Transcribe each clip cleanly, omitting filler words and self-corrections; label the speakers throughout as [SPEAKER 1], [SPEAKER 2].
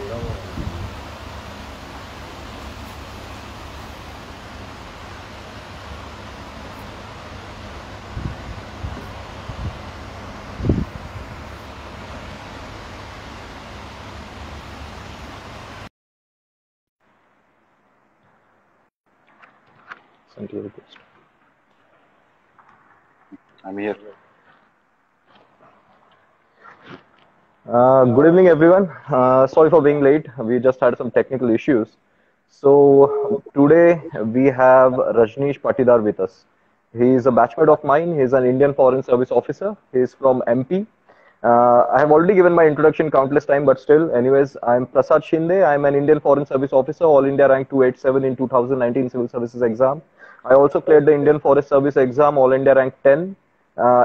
[SPEAKER 1] Send you a request.
[SPEAKER 2] I'm here.
[SPEAKER 1] Good evening, everyone. Sorry for being late. We just had some technical issues. So today we have Rajneesh Patidar with us. He is a batchmate of mine. He is an Indian Foreign Service officer. He is from MP. I have already given my introduction countless time, but still, anyways, I'm Prasad Shinde. I'm an Indian Foreign Service officer, All India rank 287 in 2019 Civil Services exam. I also cleared the Indian Forest Service exam, All India rank 10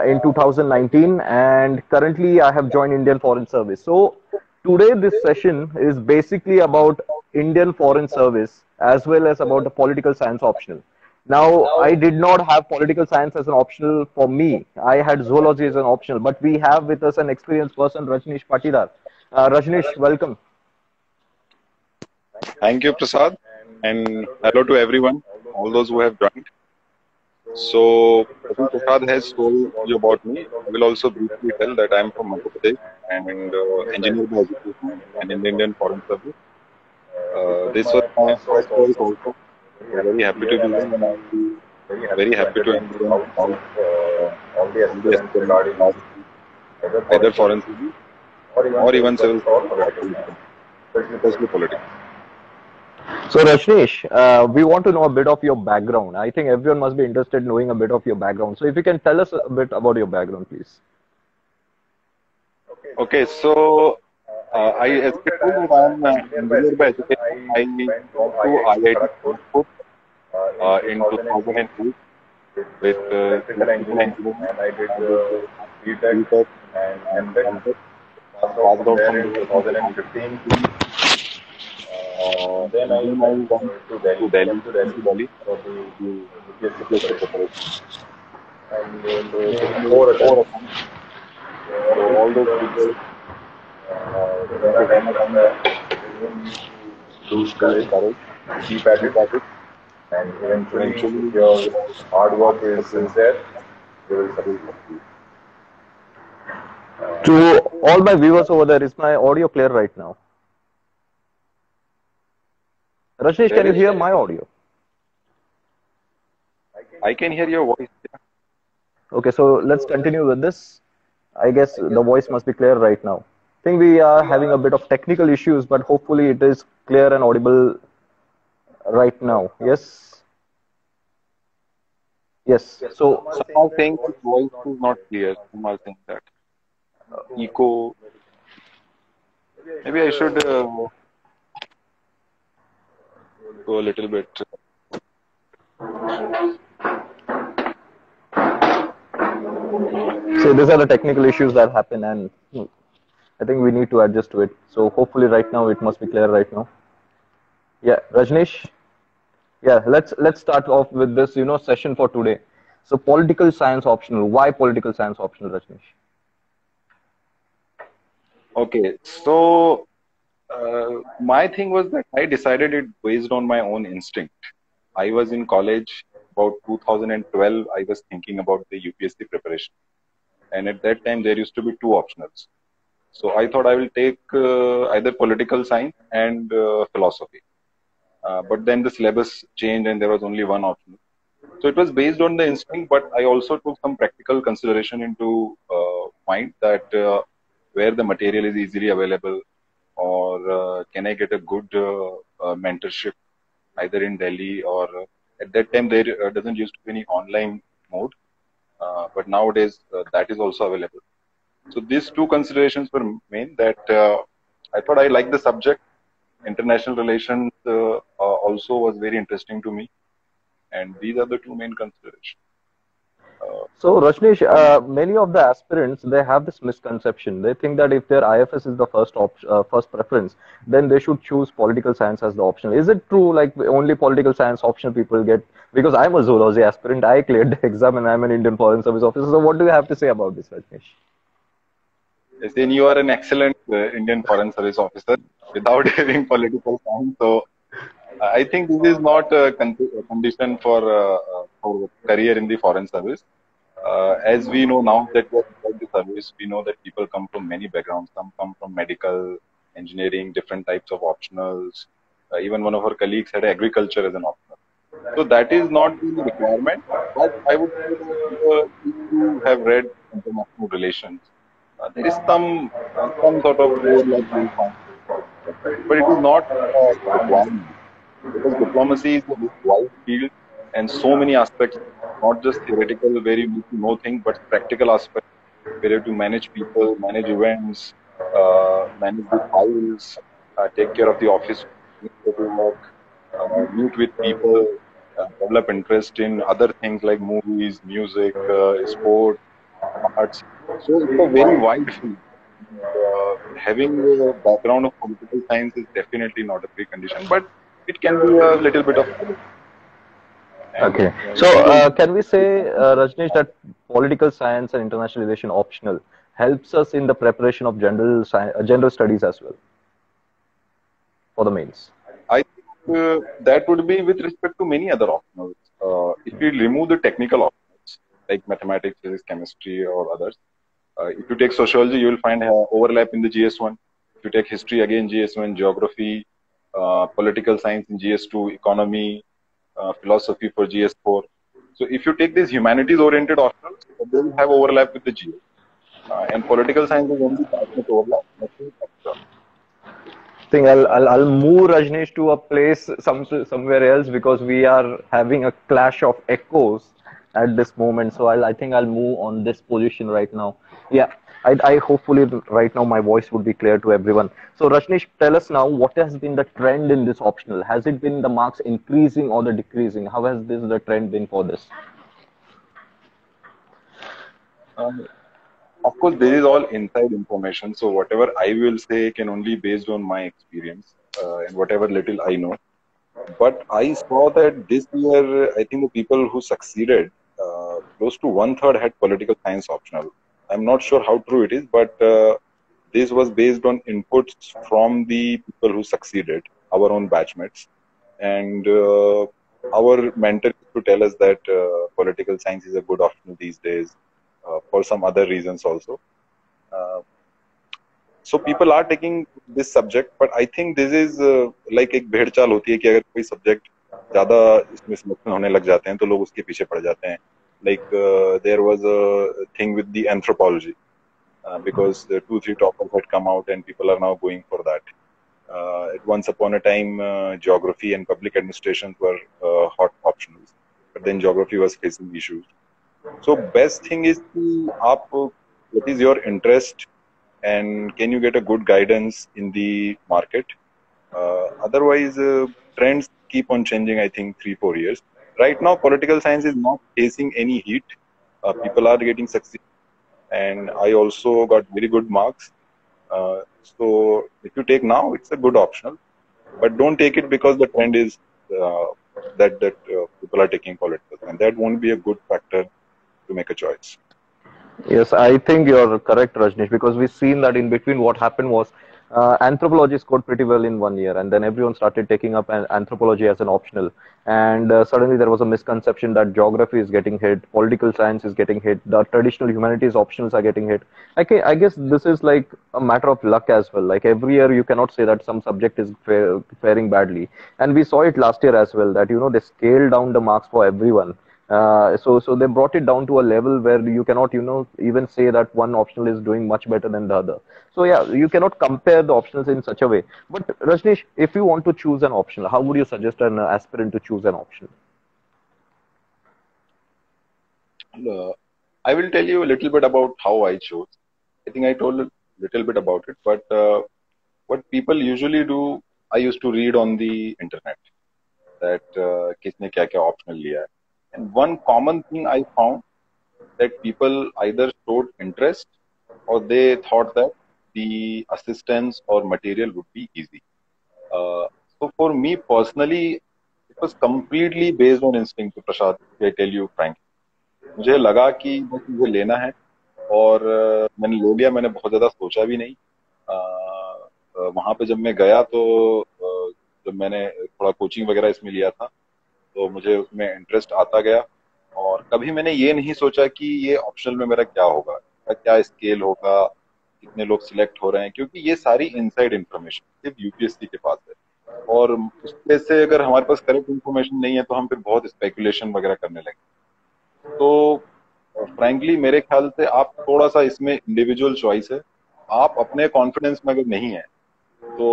[SPEAKER 1] in 2019, and currently I have joined Indian Foreign Service. So today this session is basically about Indian Foreign Service as well as about the political science optional. Now, I did not have political science as an optional for me. I had zoology as an optional, but we have with us an experienced person, Rajneesh Patidar. Rajneesh, welcome.
[SPEAKER 2] Thank you, Prasad, and hello to everyone, all those who have joined. So, I think Prasad has told you about me. I will also briefly tell that I am from Madhya Pradesh and engineer by education and in the Indian Foreign Service. This was my first choice also. So very happy to be here and I'll be very happy to answer any doubts all the aspirants regarding either foreign service or even civil service or political, especially politics.
[SPEAKER 1] So, Rajneesh, we want to know a bit of your background. I think everyone must be interested in knowing a bit of your background. So, if you can tell us a bit about your background, please.
[SPEAKER 2] Okay, so as I told you, I am engineer by education. I went to IIT Kanpur in 2008 with electrical engineering. I did BTech and MTech. Passed out from there in 2015. And then I went to Delhi, came to Delhi to do UPSC preparation. And it made four attempts. So all those people there are times when you lose courage, keep at it, and eventually, if your hard work is sincere, you will succeed.
[SPEAKER 1] To all my viewers over there, is my audio clear right now? Rajneesh, can you hear my audio?
[SPEAKER 2] I can hear your voice.
[SPEAKER 1] Okay, so let's continue with this. I guess the voice must be clear right now. I think we are having a bit of technical issues, but hopefully it is clear and audible right now. Yes? Yes. So,
[SPEAKER 2] Some are saying that voice is not clear. Some are saying that echo. Maybe I should go a little bit.
[SPEAKER 1] so these are the technical issues that happen, and I think we need to adjust to it. So hopefully right now it must be clear right now. Yeah, Rajneesh. Yeah, let's start off with this, session for today. So political science optional. Why political science optional, Rajneesh?
[SPEAKER 2] Okay, so my thing was that I decided it based on my own instinct. I was in college about 2012. I was thinking about the UPSC preparation, and at that time there used to be two optionals. So I thought I will take either political science and philosophy. But then the syllabus changed and there was only one option. So it was based on the instinct, but I also took some practical consideration into mind that where the material is easily available, or can I get a good mentorship either in Delhi or at that time there doesn't used to be any online mode, but nowadays that is also available. So these two considerations were main that I thought I liked the subject. International relations also was very interesting to me, and these are the two main considerations.
[SPEAKER 1] So, Rajneesh, many of the aspirants, they have this misconception. They think that if their IFS is the first preference, then they should choose political science as the optional. Is it true, like only political science optional people get? Because I'm a zoology aspirant, I cleared the exam and I'm an Indian Foreign Service officer. So what do you have to say about this, Rajneesh?
[SPEAKER 2] Yes, then you are an excellent Indian Foreign Service officer without having political science. So I think this is not a condition for career in the foreign service. As we know now that we are inside the service, we know that people come from many backgrounds. Some come from medical, engineering, different types of optionals. Even one of our colleagues had agriculture as an optional. So that is not the requirement. But I would say that if you have read international relations, there is some sort of overlap you will find, but it is not a requirement because diplomacy is a very wide field and so many aspects, not just theoretical where you need to know things, but practical aspects where you have to manage people, manage events, manage the files, take care of the office work, meet with people, develop interest in other things like movies, music, sport, arts. So it's a very wide field. Having a background of political science is definitely not a precondition, but it can be a little bit of and
[SPEAKER 1] Okay. So,
[SPEAKER 2] if you don't
[SPEAKER 1] can we say, Rajneesh, that political science and international relation optional helps us in the preparation of general studies as well for the mains?
[SPEAKER 2] I think that would be with respect to many other optionals. If you remove the technical optionals like mathematics, physics, chemistry, or others, if you take sociology, you will find overlap in the GS1. If you take history, again GS1, geography, political science in GS2, economy, philosophy for GS4. So if you take these humanities-oriented optionals, they will have overlap with the GS. And political science is only that much overlap, nothing extra.
[SPEAKER 1] Think I'll move Rajneesh to a place somewhere else because we are having a clash of echoes at this moment. So I think I'll move on this position right now. Yeah, I hopefully right now my voice would be clear to everyone. So Rajneesh, tell us now what has been the trend in this optional? Has it been the marks increasing or the decreasing? How has this the trend been for this?
[SPEAKER 2] Um, Of course, this is all inside information. So whatever I will say can only based on my experience and whatever little I know. But I saw that this year, I think the people who succeeded, close to one third had political science optional. I'm not sure how true it is, but this was based on inputs from the people who succeeded, our own batchmates. And our mentor used to tell us that political science is a good option these days for some other reasons also. Uh, so people are taking this subject, but I think this is like एक भेड़ चाल होती है कि अगर कोई subject ज़्यादा इसमें selection होने लग जाते हैं तो लोग उसके पीछे पड़ जाते हैं. Like there was a thing with the anthropology because the 2-3 toppers had come out and people are now going for that. Once upon a time, geography and public administrations were hot optionals, but then geography was facing issues. So best thing is to up what is your interest and can you get a good guidance in the market. Otherwise, trends keep on changing. I think 3-4 years. Right now, political science is not facing any heat. People are getting succeed, and I also got very good marks. So if you take now, it's a good optional, but don't take it because the trend is uh, that people are taking political, and that won't be a good factor to make a choice.
[SPEAKER 1] Yes, I think you're correct, Rajnish, because we've seen that in between what happened was anthropology scored pretty well in 1 year, and then everyone started taking up anthropology as an optional. And suddenly there was a misconception that geography is getting hit, political science is getting hit, the traditional humanities optionals are getting hit. I guess this is like a matter of luck as well. Like every year, you cannot say that some subject is faring badly. And we saw it last year as well that, they scaled down the marks for everyone. So they brought it down to a level where you cannot, even say that one optional is doing much better than the other. So yeah, you cannot compare the optionals in such a way. But Rajneesh, if you want to choose an optional, how would you suggest an aspirant to choose an option?
[SPEAKER 2] Uh, I will tell you a little bit about how I chose. I think I told a little bit about it, but what people usually do, I used to read on the internet that किसने क्या क्या optional लिया है. And one common thing I found that people either showed interest or they thought that the assistance or material would be easy. So for me personally, it was completely based on instinct, Prashad. I tell you frankly. मुझे लगा कि बस मुझे लेना है और मैंने ले लिया, मैंने बहुत ज्यादा सोचा भी नहीं। वहां पे जब मैं गया तो जब मैंने थोड़ा कोचिंग वगैरह इसमें लिया था तो मुझे उसमें इंटरेस्ट आता गया। और कभी मैंने ये नहीं सोचा कि ये ऑप्शनल में मेरा क्या होगा, इसका क्या स्केल होगा, कितने लोग सिलेक्ट हो रहे हैं, क्योंकि ये सारी इनसाइड इन्फॉर्मेशन सिर्फ यूपीएससी के पास है। और उसमें से अगर हमारे पास करेक्ट इन्फॉर्मेशन नहीं है तो हम फिर बहुत स्पेकुलेशन वगैरह करने लगे। तो फ्रैंकली मेरे ख्याल से आप थोड़ा सा इसमें इंडिविजुअल चॉइस है। आप अपने कॉन्फिडेंस में अगर नहीं है तो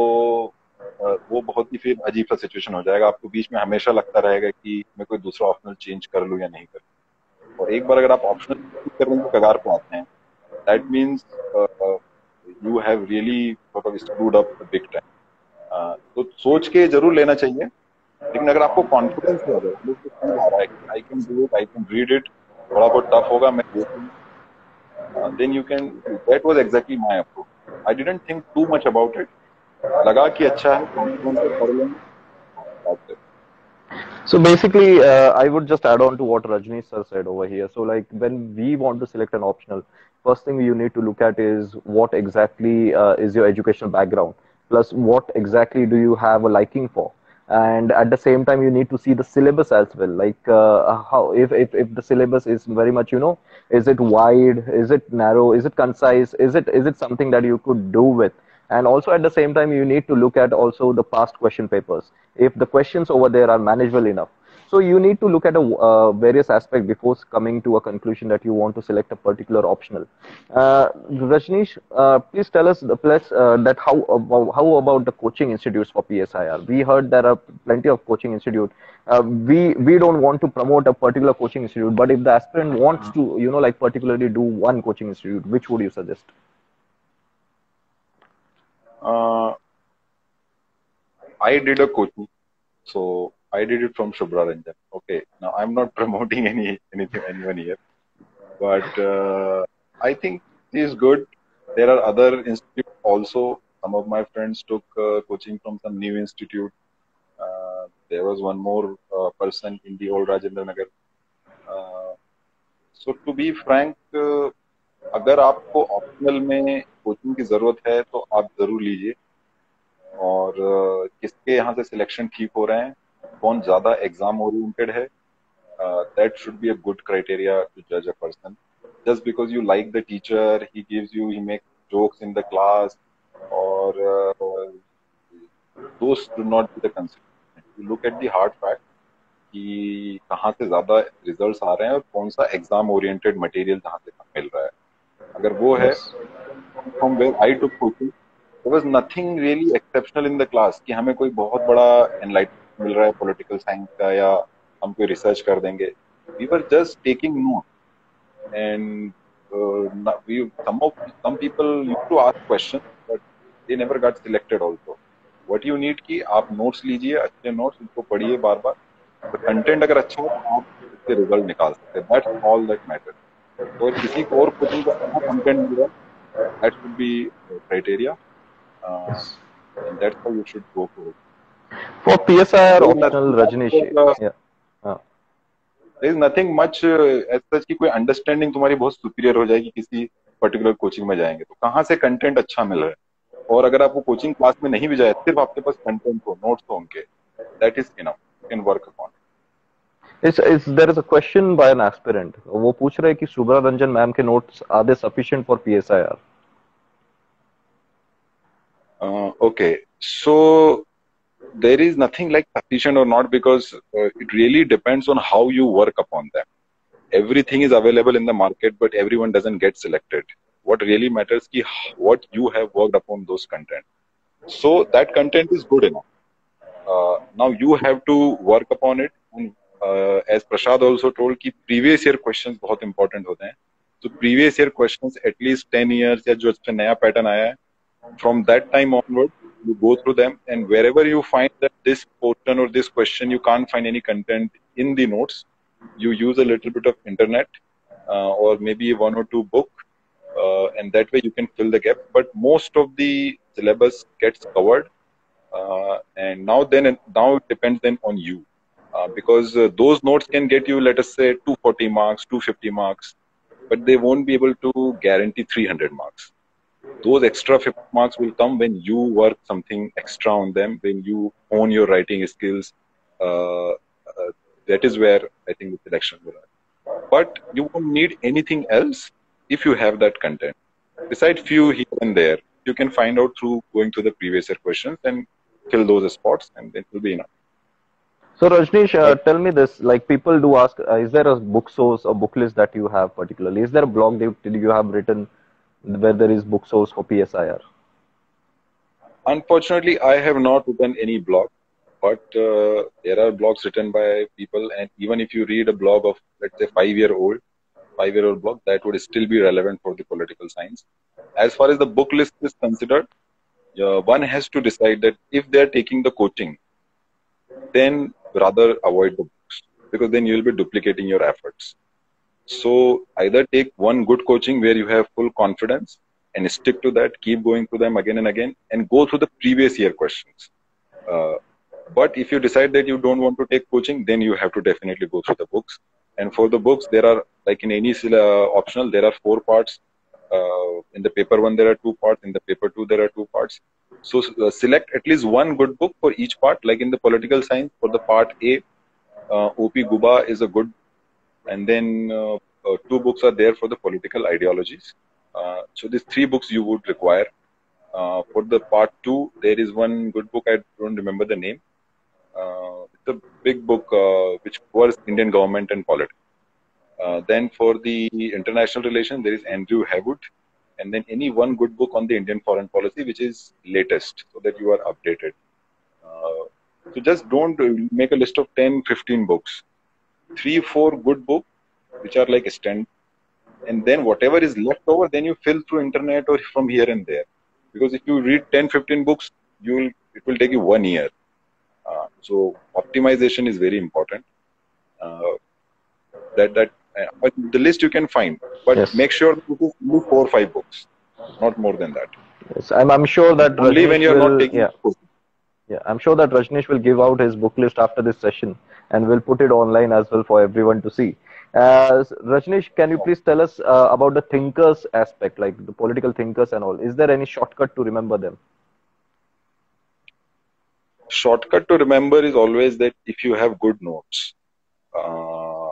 [SPEAKER 2] वो बहुत ही फिर अजीब सा सिचुएशन हो जाएगा, आपको बीच में हमेशा लगता रहेगा कि मैं कोई दूसरा ऑप्शनल चेंज कर लूं या नहीं कर लूं। और एक बार अगर आप ऑप्शनल करने की कगार पे आते हैं, that means you have really sort of screwed up big time. तो सोच के जरूर लेना चाहिए, लेकिन अगर आपको कॉन्फिडेंस है, मुझे फील आ रहा है कि I can do it, I can read it, थोड़ा बहुत टफ होगा मैं देखूँ, then you can. That was exactly my approach. I didn't think too much about it, लगा कि अच्छा है, कॉन्फिडेंस से पढ़ लेंगे, that's it.
[SPEAKER 1] So basically, I would just add on to what Rajnish sir said over here. So like when we want to select an optional, first thing you need to look at is what exactly is your educational background, plus what exactly do you have a liking for. And at the same time, you need to see the syllabus as well. Like how if the syllabus is very much, is it wide, is it narrow, is it concise, is it something that you could do with. And also at the same time you need to look at also the past question papers if the questions over there are manageable enough. So you need to look at various aspects before coming to a conclusion that you want to select a particular optional. Rajneesh, please tell us that how about the coaching institutes for PSIR? We heard there are plenty of coaching institute. We don't want to promote a particular coaching institute, but if the aspirant wants to like particularly do one coaching institute, which would you suggest?
[SPEAKER 2] Uh, I did a coaching, so I did it from Shubhra Ranjan. Okay, now I'm not promoting anyone here, but I think he is good. There are other institutes also. Some of my friends took coaching from some new institute. There was one more person in the old Rajendra Nagar. Uh, so to be frank, अगर आपको optional में coaching की जरूरत है तो आप जरूर लीजिए। और किसके यहाँ से सिलेक्शन ठीक हो रहे हैं, कौन ज्यादा एग्जाम ओरिएंटेड है, that should be a good criteria to जज a person. Just because you like the teacher, he gives you, he make jokes in the class, और दोस्त do not be the consideration. You look at the hard fact कि कहाँ से ज्यादा results आ रहे हैं और कौन सा एग्जाम ओरिएंटेड मटेरियल जहाँ से कम मिल रहा है। अगर वो है,
[SPEAKER 1] Yes.
[SPEAKER 2] From where I took coaching, there was nothing really exceptional in the class कि हमें कोई बहुत बड़ा enlightenment मिल रहा है पॉलिटिकल साइंस का, या हम कोई रिसर्च कर देंगे। we were just taking notes, and some people used to ask questions but they never got selected also. what you need कि आप नोट्स लीजिए, अच्छे नोट्स, उनको पढ़िए बार बार, और कंटेंट अगर अच्छा है तो आप उसके रिजल्ट निकाल सकते हैं। That's all that matters. तो किसी को और कोचिंग का अच्छा कंटेंट मिल रहा है, that should B criteria, and that's how you should go for it.
[SPEAKER 1] For PSIR
[SPEAKER 2] There is
[SPEAKER 1] optional,
[SPEAKER 2] nothing
[SPEAKER 1] Rajnish.
[SPEAKER 2] much, uh,
[SPEAKER 1] Yeah. Uh,
[SPEAKER 2] there is nothing much as such कि कोई understanding तुम्हारी बहुत superior हो जाएगी किसी particular coaching में जाएंगे तो। कहाँ से कंटेंट अच्छा मिल रहा है, और अगर आप वो कोचिंग क्लास में नहीं भी जाए, सिर्फ आपके पास कंटेंट हो, नोट्स हो उनके, that is enough, you can work upon.
[SPEAKER 1] there is a question by an aspirant. वो पूछ रहे हैं कि सुब्रा रंजन मैम के notes are they sufficient for PSIR?
[SPEAKER 2] Okay, so there is nothing like sufficient or not, because it really depends on how you work upon them. Everything is available in the market, but everyone doesn't get selected. What really matters is what you have worked upon those content. So that content is good enough. Now you have to work upon it. And, as Prashad also told, कि previous year questions बहुत important होते हैं. So previous year questions at least 10 years या जो अच्छा नया pattern आया है, from that time onward, you go through them, and wherever you find that this portion or this question you can't find any content in the notes, you use a little bit of internet, or maybe one or two book, and that way you can fill the gap. But most of the syllabus gets covered, and now it depends then on you, because those notes can get you, let us say, 240 marks, 250 marks. but they won't be able to guarantee 300 marks. Those extra 50 marks will come when you work something extra on them, when you own your writing skills. That is where I think the selection will happen. But you won't need anything else if you have that content. Besides few here and there, you can find out through going through the previous year questions and fill those spots, and it will be enough.
[SPEAKER 1] So Rajneesh,
[SPEAKER 2] But
[SPEAKER 1] tell me this, like people do ask, is there a book source or book list that you have particularly? Is there a blog that you have written where there is book source for PSIR?
[SPEAKER 2] unfortunately, I have not written any blog, but there are blogs written by people, and even if you read a blog of, let's say, 5-year-old blog, that would still be relevant for the political science. As far as the book list is considered, one has to decide that if they are taking the coaching, then rather avoid the books, because then you will be duplicating your efforts. So either take one good coaching where you have full confidence and stick to that, keep going through them again and again, and go through the previous year questions. Uh, but if you decide that you don't want to take coaching, then you have to definitely go through the books. And for the books, there are, like in any optional, there are 4 parts. In the paper 1, there are 2 parts. In the paper 2, there are 2 parts. So select at least one good book for each part. Like in the political science, for the part A, O.P. Guba is a good, and then 2 books are there for the political ideologies. So these 3 books you would require. For the part 2, there is one good book, I don't remember the name. It's a big book which covers Indian government and politics. Then for the international relations, there is Andrew Haywood, and then any one good book on the Indian foreign policy, which is latest, so that you are updated. So just don't make a list of 10, 15 books. 3, 4 good books, which are like stand, and then whatever is left over, then you fill through internet or from here and there. Because if you read 10, 15 books, it will take you 1 year. So optimization is very important. But the list you can find, but
[SPEAKER 1] Yes.
[SPEAKER 2] make sure that it is only 4 or 5 books, not more than that.
[SPEAKER 1] Yes, I'm sure that
[SPEAKER 2] Only
[SPEAKER 1] Rajneesh
[SPEAKER 2] when you're
[SPEAKER 1] will,
[SPEAKER 2] not taking
[SPEAKER 1] yeah, I'm sure that Rajneesh will give out his book list after this session and will put it online as well for everyone to see. Rajneesh, can you please tell us about the thinkers aspect, like the political thinkers and all? Is there any shortcut to remember them?
[SPEAKER 2] Shortcut to remember is always that if you have good notes, uh,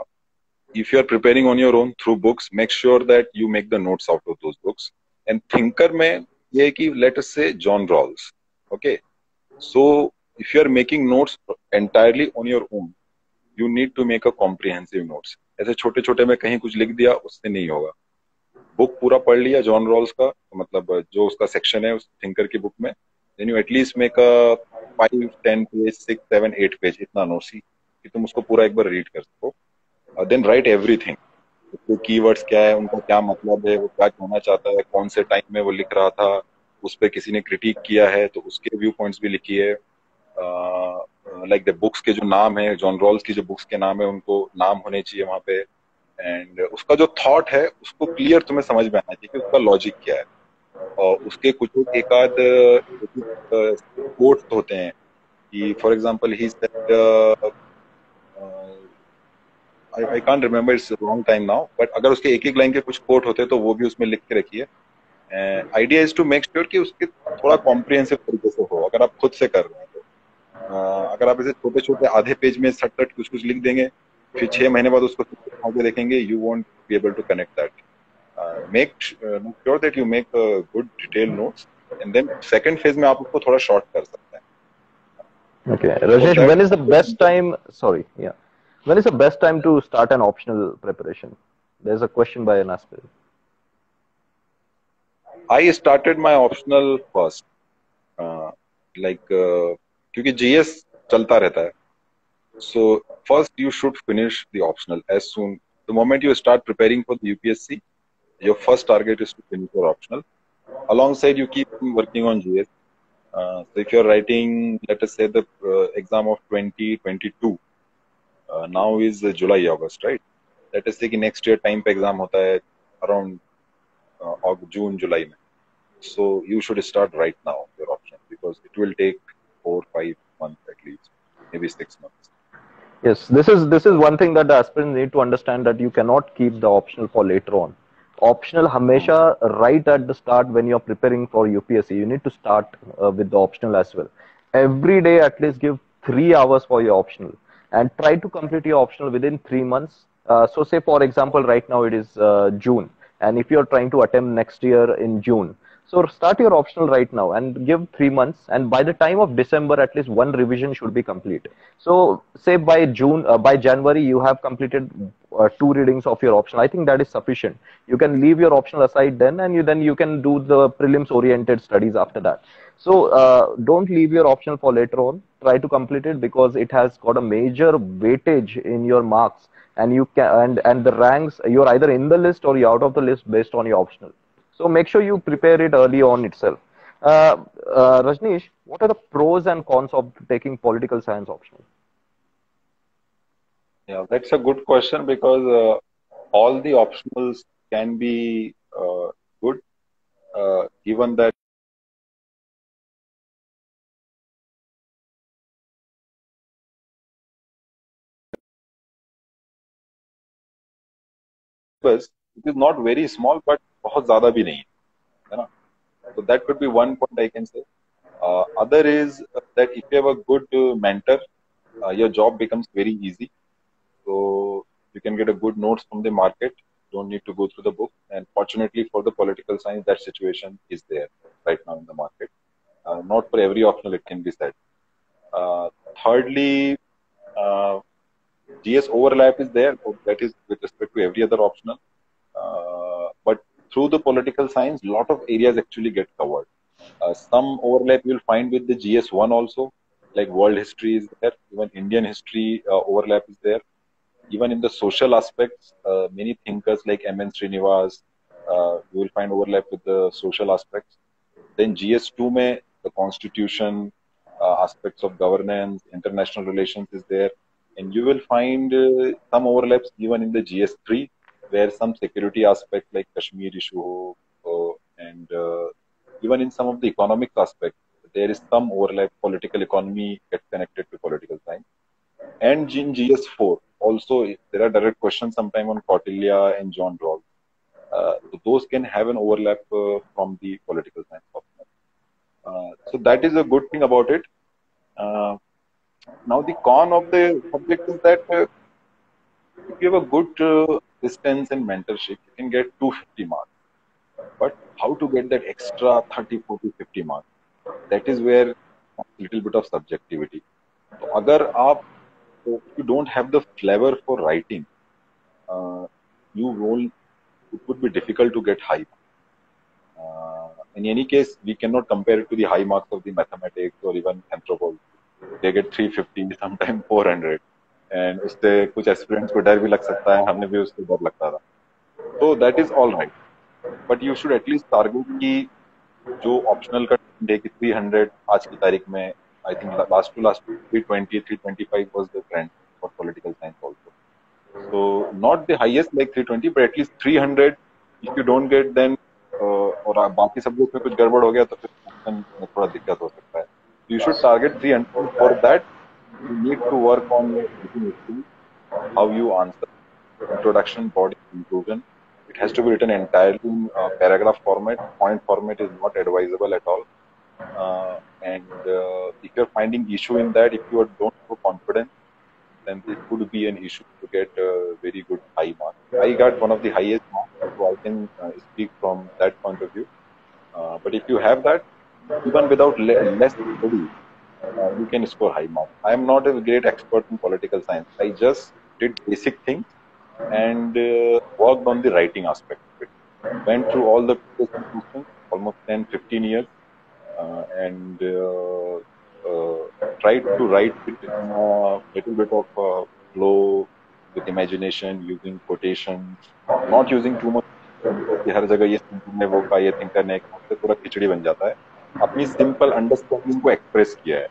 [SPEAKER 2] if you are preparing on your own through books, make sure that you make the notes out of those books. And thinker mein ye hai ki, let us say John Rawls. Okay. So if you are making notes entirely on your own, you need to make a comprehensive notes. ऐसे छोटे छोटे में कहीं कुछ लिख दिया, उससे नहीं होगा. बुक पूरा पढ़ लिया जॉन रॉल्स का, मतलब जो उसका सेक्शन है उस थिंकर की बुक में, then you at least make a 5, 10 page, 6, 7, 8 page इतना नोट्स ही कि तुम उसको पूरा एक बार रीड कर सको. Then write everything. उसके कीवर्ड्स क्या है, उनका क्या मतलब है, वो क्या कहना चाहता है, कौन से टाइम में वो लिख रहा था, उस पर किसी ने क्रिटिक किया है तो उसके व्यू पॉइंट्स भी लिखिए. लाइक द बुक्स के जो नाम है, जॉन रॉल्स की जो बुक्स के नाम है, उनको नाम होने चाहिए वहां पे. एंड उसका जो थॉट है उसको क्लियर तुम्हें समझ में आना चाहिए कि उसका लॉजिक क्या है. और उसके कुछ एक आध कोट्स होते हैं कि for example he said, I can't remember, it's a long time now, but अगर उसके एक एक लाइन के कुछ कोट होते तो वो भी उसमें लिख के रखिए. Idea is to make sure कि उसके थोड़ा कॉम्प्रिहेंसिव तरीके से हो, अगर आप खुद से कर रहे हैं तो. अगर आप इसे छोटे छोटे आधे पेज में सट सट कुछ कुछ लिख देंगे, फिर 6 महीने बाद उसको आगे देखेंगे, you won't be able to connect that. Make sure that you make good detail notes, and then second phase में आप उसको थोड़ा शॉर्ट कर सकते हैं.
[SPEAKER 1] Okay, Rajneesh, when is the best time? Sorry, yeah. When is the best time to start an optional preparation? There's a question by an aspirant.
[SPEAKER 2] I started my optional first, क्योंकि GS चलता रहता है. So first you should finish the optional as soon. The moment you start preparing for the UPSC, your first target is to finish your optional. Alongside, you keep working on GS. So if you're writing, let us say the exam of 2022, now is July, August, right? Let us say कि next year time पे exam होता है around June, July में. So you should start right now your option, because it will take 4, 5 months at least, maybe 6 months.
[SPEAKER 1] Yes, this is one thing that the aspirants need to understand, that you cannot keep the optional for later on. optional hamesha right at the start when you're preparing for UPSC. You need to start with the optional as well. Every day, at least give 3 hours for your optional and try to complete your optional within 3 months. So, say for example, right now it is June, and if you're trying to attempt next year in June, so start your optional right now and give 3 months, and by the time of December, at least one revision should be complete. So, say by January, you have completed two readings of your optional. I think that is sufficient. You can leave your optional aside then, and you can do the prelims oriented studies after that. So don't leave your optional for later on. Try to complete it because it has got a major weightage in your marks, and you can and the ranks, you're either in the list or you're out of the list based on your optional. So make sure you prepare it early on itself. Rajneesh, what are the pros and cons of taking political science optional?
[SPEAKER 2] Yeah, that's a good question because all the optionals can be good, given that it is not very small, but बहुत ज़्यादा भी नहीं है ना? So that could be one point I can say. Other is that if you have a good mentor, your job becomes very easy. So you can get a good notes from the market. Don't need to go through the book. And fortunately for the political science, that situation is there right now in the market. Not for every optional it can be said. Uh, Thirdly, uh, GS overlap is there. That is with respect to every other optional. But through the political science, lot of areas actually get covered. Some overlap you'll find with the GS1 also, like world history is there, even Indian history overlap is there. Even in the social aspects, many thinkers like M.N. Srinivas, you will find overlap with the social aspects. Then GS2 mein, the constitution, aspects of governance, international relations is there. And you will find some overlaps even in the GS3, where some security aspect like Kashmir issue and even in some of the economic aspects, there is some overlap. Political economy gets connected to political science. And in GS4, also there are direct questions sometime on Kautilya and John Rawls. So those can have an overlap from the political science option. So that is a good thing about it. Uh, Now the con of the subject is that if you have a good distance and mentorship, you can get 250 marks. But how to get that extra 30, 40, 50 marks? That is where a little bit of subjectivity. So अगर आप if you don't have the flavor for writing, you will it would be difficult to get high. In any case, we cannot compare it to the high marks of the mathematics or even anthropology. They get 350, sometimes 400. And उससे कुछ aspirants को डर भी लग सकता है, हमें भी उससे डर लगता था. So that is all right. But you should at least target कि जो optional का day की 300 आज की तारीख में, I think last to last 320, 325 was the trend for political science also. So not the highest like 320, but at least 300. If you don't get, then और बाकी सब्जेक्ट में कुछ गड़बड़ हो गया तो फिर ऑप्शन में थोड़ा दिक्कत हो सकता है. You should target 300. For that, you need to work on your written skills, how you answer, introduction, body, conclusion. It has to be written entirely in paragraph format. Point format is not advisable at all. And if you're finding issue in that, if you don't have confidence, then it could be an issue to get very good high marks. I got one of the highest marks, so I can speak from that point of view. But if you have that, even without less study, you can score high marks. I am not a great expert in political science. I just did basic things and worked on the writing aspect of it. Went through all the questions, almost 10, 15 years, and tried to write it in a little bit of flow with imagination, using quotations, not using too much. कि हर जगह ये thinker ने वो कहा, ये thinker ने, उससे पूरा खिचड़ी बन जाता है. अपनी सिंपल अंडरस्टैंडिंग को एक्सप्रेस किया है.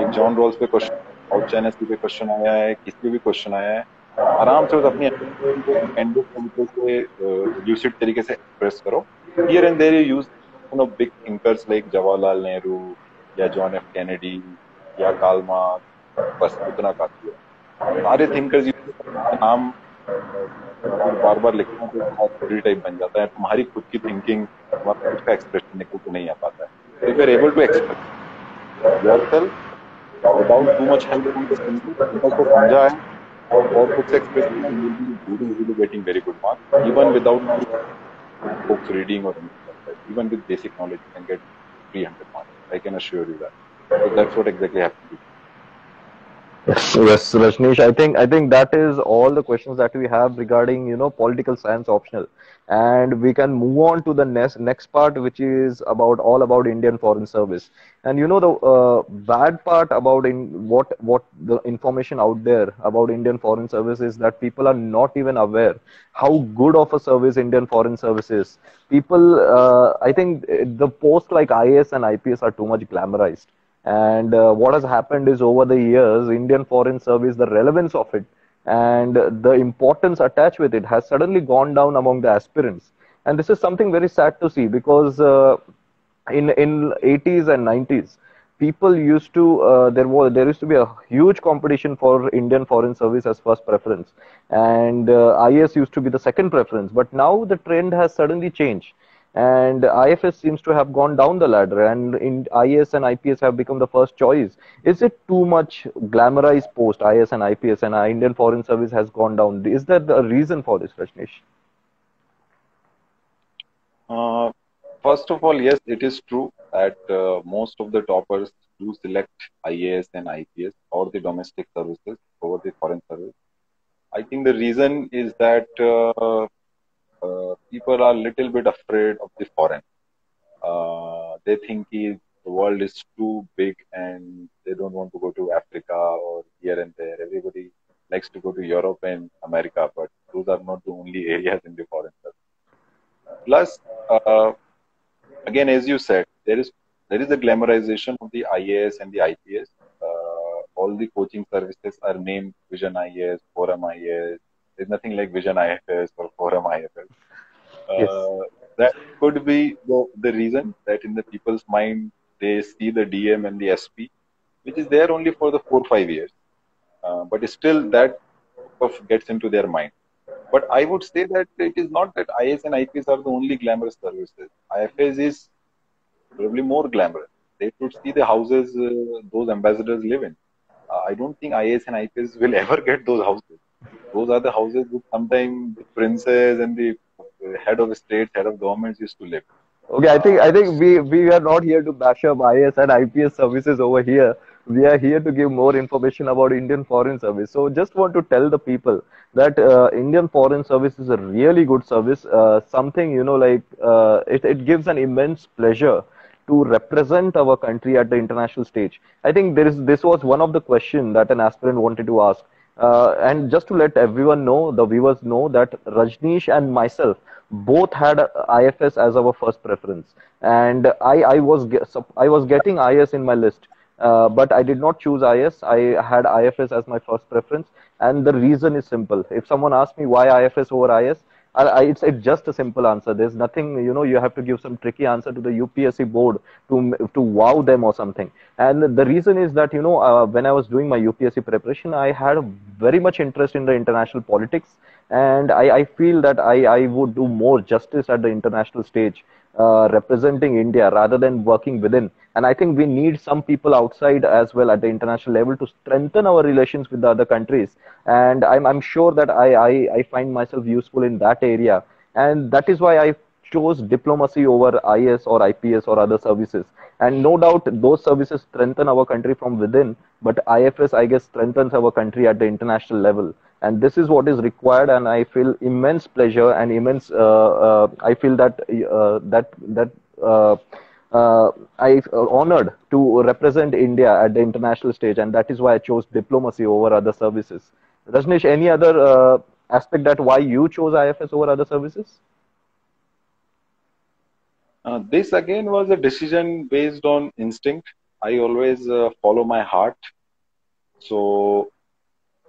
[SPEAKER 2] एक जॉन रॉल्स पे क्वेश्चन, आउट चाइना सी पे क्वेश्चन आया है, किसी पे भी क्वेश्चन आया है, आराम से अपनी अंडरस्टैंडिंग को कैंडिड तरीके से, ल्यूसिड तरीके से एक्सप्रेस करो. Here and there you use big thinkers like Jawaharlal Nehru या जॉन एफ कैनेडी या कार्ल मार्क्स, बस उतना काफी है. सारे थिंकर्स नाम फिर बार बार लिखना तो थोड़ा थ्योरी टाइप बन जाता है, तुम्हारी खुद की थिंकिंग, तुम्हारा खुद का एक्सप्रेशन निकल के नहीं आ पाता है. So if you're able to express yourself without too much help from the symbol, symbol को समझा है और खुद से एक्सप्रेस किया, you will be very easily getting very good marks, even without books reading or anything like that. Even with basic knowledge, you can get 300 marks. I can assure you that. So that's what exactly happened.
[SPEAKER 1] Yes, Rajneesh. I think that is all the questions that we have regarding political science optional, and we can move on to the next part, which is about Indian Foreign Service. And the bad part about in what the information out there about Indian Foreign Service is that people are not even aware how good of a service Indian Foreign Service is. People, I think the posts like IAS and IPS are too much glamorized. And what has happened is over the years, Indian Foreign Service, the relevance of it and the importance attached with it has suddenly gone down among the aspirants. And this is something very sad to see because in 80s and 90s, people used to there used to be a huge competition for Indian Foreign Service as first preference, and IS used to be the second preference. But now the trend has suddenly changed, and IFS seems to have gone down the ladder, and in IS and IPS have become the first choice. Is it too much glamorized post IS and IPS, and our Indian Foreign Service has gone down? Is there a reason for this, Rajneesh?
[SPEAKER 2] Uh, First of all, yes, it is true that most of the toppers do select IAS and IPS or the domestic services over the foreign service. I think the reason is that people are a little bit afraid of the foreign. They think the world is too big and they don't want to go to Africa or here and there. Everybody likes to go to Europe and America, but those are not the only areas in the foreign service. Plus, again, as you said, there is a glamorization of the IAS and the IPS. All the coaching services are named Vision IAS, Forum IAS. There's nothing like Vision IFS or Forum IFS.
[SPEAKER 1] Yes.
[SPEAKER 2] That could be the reason that in the people's mind they see the DM and the SP, which is there only for the 4 5 years, but still that of gets into their mind. But I would say that it is not that IS and IPS are the only glamorous services. IFS is probably more glamorous. They should see the houses those ambassadors live in. I don't think IAS and IPS will ever get those houses. Those are the houses which sometimes the princes and the head of states, head of governments used to live.
[SPEAKER 1] Okay, I think we are not here to bash up IS and IPS services over here. We are here to give more information about Indian Foreign Service. So just want to tell the people that Indian Foreign Service is a really good service. Something like it gives an immense pleasure to represent our country at the international stage. I think this was one of the questions that an aspirant wanted to ask. And just to let everyone know, the viewers know that Rajneesh and myself both had IFS as our first preference, and I was getting IS in my list, but I did not choose IS. I had IFS as my first preference, and the reason is simple. If someone asks me why IFS over IS, it's just a simple answer. There's nothing, you have to give some tricky answer to the UPSC board to wow them or something. And the reason is that, when I was doing my UPSC preparation, I had a very much interest in the international politics. And I feel that I would do more justice at the international stage, representing India rather than working within. And I think we need some people outside as well at the international level to strengthen our relations with the other countries. And I'm sure that I find myself useful in that area. And that is why I chose diplomacy over IS or IPS or other services. And no doubt those services strengthen our country from within, but IFS, I guess, strengthens our country at the international level. And this is what is required, and I feel immense pleasure and immense. I feel that uh, I honored to represent India at the international stage, and that is why I chose diplomacy over other services. Rajneesh, any other aspect that why you chose IFS over other services?
[SPEAKER 2] This again was a decision based on instinct. I always follow my heart. So,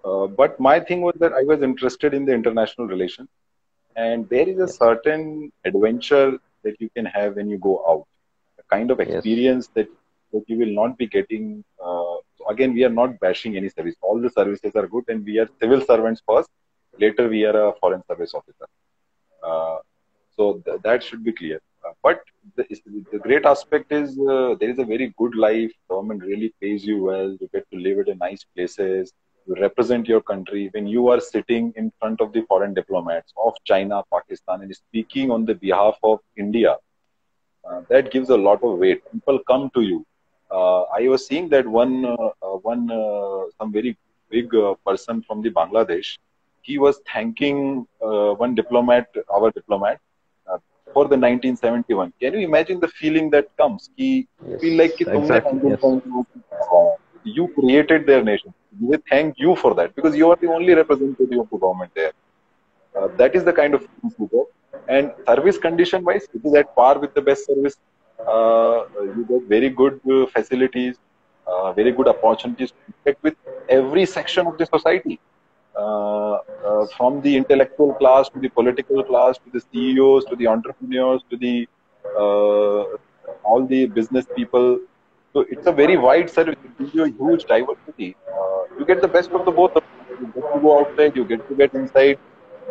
[SPEAKER 2] but my thing was that I was interested in the international relations, and there is a
[SPEAKER 1] Yes.
[SPEAKER 2] certain adventure that you can have when you go out, a kind of
[SPEAKER 1] Yes.
[SPEAKER 2] experience that you will not be getting. So again, we are not bashing any service. All the services are good, and we are civil servants first. Later, we are a foreign service officer. Uh, so that should be clear. But the great aspect is there is a very good life. Government really pays you well. You get to live in nice places. You represent your country. When you are sitting in front of the foreign diplomats of China, Pakistan, and speaking on the behalf of India, that gives a lot of weight. People come to you. I was seeing that some very big person from the Bangladesh. He was thanking one diplomat, our diplomat, uh, for the 1971. Can you imagine the feeling that comes? He feel like
[SPEAKER 1] Yes,
[SPEAKER 2] कि तुमने
[SPEAKER 1] exactly. Yes.
[SPEAKER 2] 1971, you created their nation. They thank you for that because you are the only representative of the government there. That is the kind of things we get. And service condition wise, it is at par with the best service. You get very good facilities, very good opportunities to interact with every section of the society, from the intellectual class to the political class to the CEOs to the entrepreneurs to the uh, all the business people. So it's a very wide service. It gives you a huge diversity. You get the best of the both. You get to go outside. You get to get inside.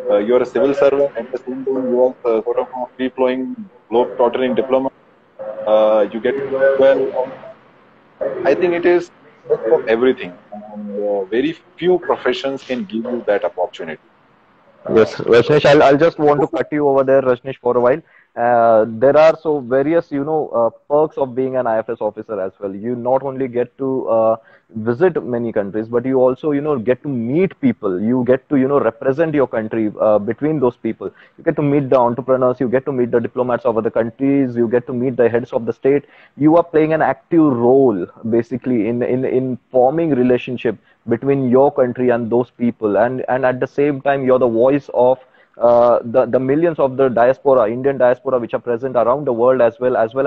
[SPEAKER 2] You're a civil servant. At the same time, you are sort of a free-flowing, globe-tottering diplomat. You get well. I think it is best of everything, and very few professions can give you that opportunity.
[SPEAKER 1] Yes, Rajneesh, I'll just want to cut you over there, Rajneesh, for a while. There are so various, perks of being an IFS officer as well. You not only get to visit many countries, but you also, get to meet people. You get to, represent your country between those people. You get to meet the entrepreneurs. You get to meet the diplomats of other countries. You get to meet the heads of the state. You are playing an active role, basically, in forming relationship between your country and those people, and at the same time you're the voice of the millions of the diaspora, Indian diaspora, which are present around the world, as well as the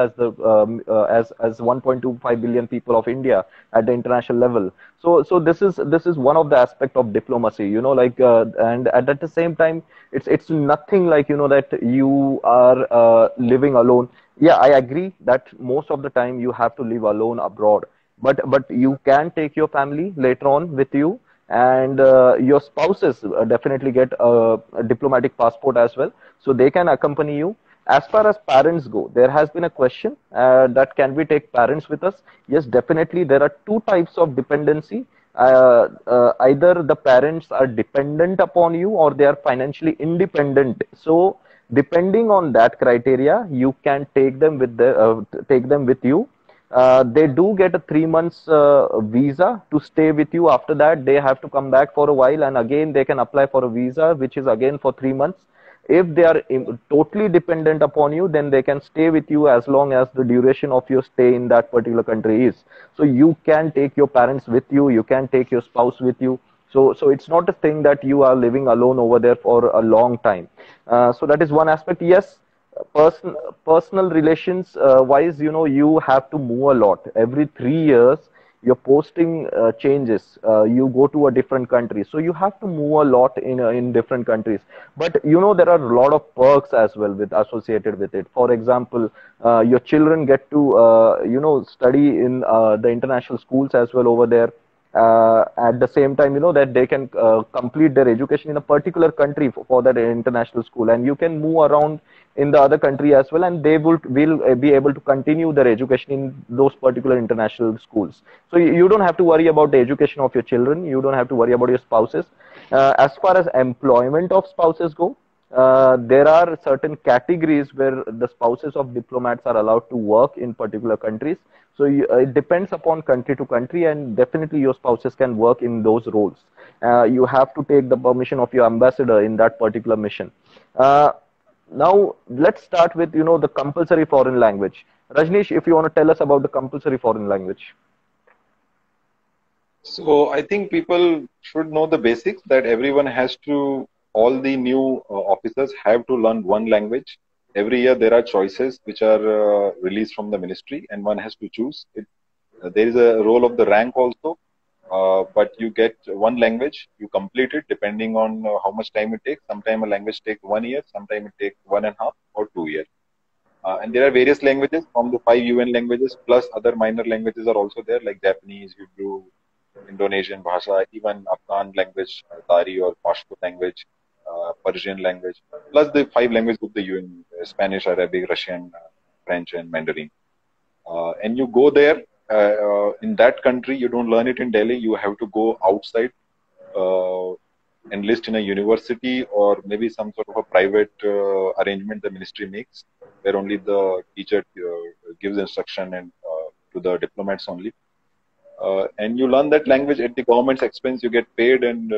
[SPEAKER 1] as 1.25 billion people of India at the international level. So this is one of the aspect of diplomacy, like and at the same time it's nothing like that you are living alone. Yeah, I agree that most of the time you have to live alone abroad, but you can take your family later on with you, and your spouses definitely get a diplomatic passport as well, so they can accompany you. As far as parents go, there has been a question that can we take parents with us? Yes, definitely. There are two types of dependency. Either the parents are dependent upon you or they are financially independent. So depending on that criteria, you can take them with you. They do get a 3 months visa to stay with you. After that, they have to come back for a while, and again they can apply for a visa, which is again for 3 months. If they are totally dependent upon you, then they can stay with you as long as the duration of your stay in that particular country is. So you can take your parents with you, you can take your spouse with you. So it's not a thing that you are living alone over there for a long time. So that is one aspect. Yes, personal relations wise, you have to move a lot every 3 years. Your posting changes. You go to a different country, so you have to move a lot in different countries. But there are a lot of perks as well with associated with it. For example, your children get to study in the international schools as well over there. At the same time, that they can complete their education in a particular country for that international school, and you can move around in the other country as well, and they will be able to continue their education in those particular international schools. So you don't have to worry about the education of your children. You don't have to worry about your spouses. As far as employment of spouses go, there are certain categories where the spouses of diplomats are allowed to work in particular countries. So it depends upon country to country, and definitely your spouses can work in those roles. You have to take the permission of your ambassador in that particular mission. Uh, Now let's start with the compulsory foreign language. Rajneesh, if you want to tell us about the compulsory foreign language.
[SPEAKER 2] So I think people should know the basics that everyone has to, all the new officers have to learn one language. Every year there are choices which are released from the ministry and one has to choose. There is a role of the rank also, but you get one language, you complete it depending on how much time it takes. Sometimes a language takes 1 year, sometimes it takes 1.5 or 2 years. And there are various languages from the five UN languages, plus other minor languages are also there, like Japanese, Hebrew, Indonesian Bhasha, even Afghan language, Dari or Pashto language. Persian language, plus the five languages of the UN: Spanish, Arabic, Russian, French, and Mandarin. And you go there in that country. You don't learn it in Delhi. You have to go outside, uh, enlist in a university or maybe some sort of a private arrangement the ministry makes, where only the teacher gives instruction and to the diplomats only. And you learn that language at the government's expense. You get paid, and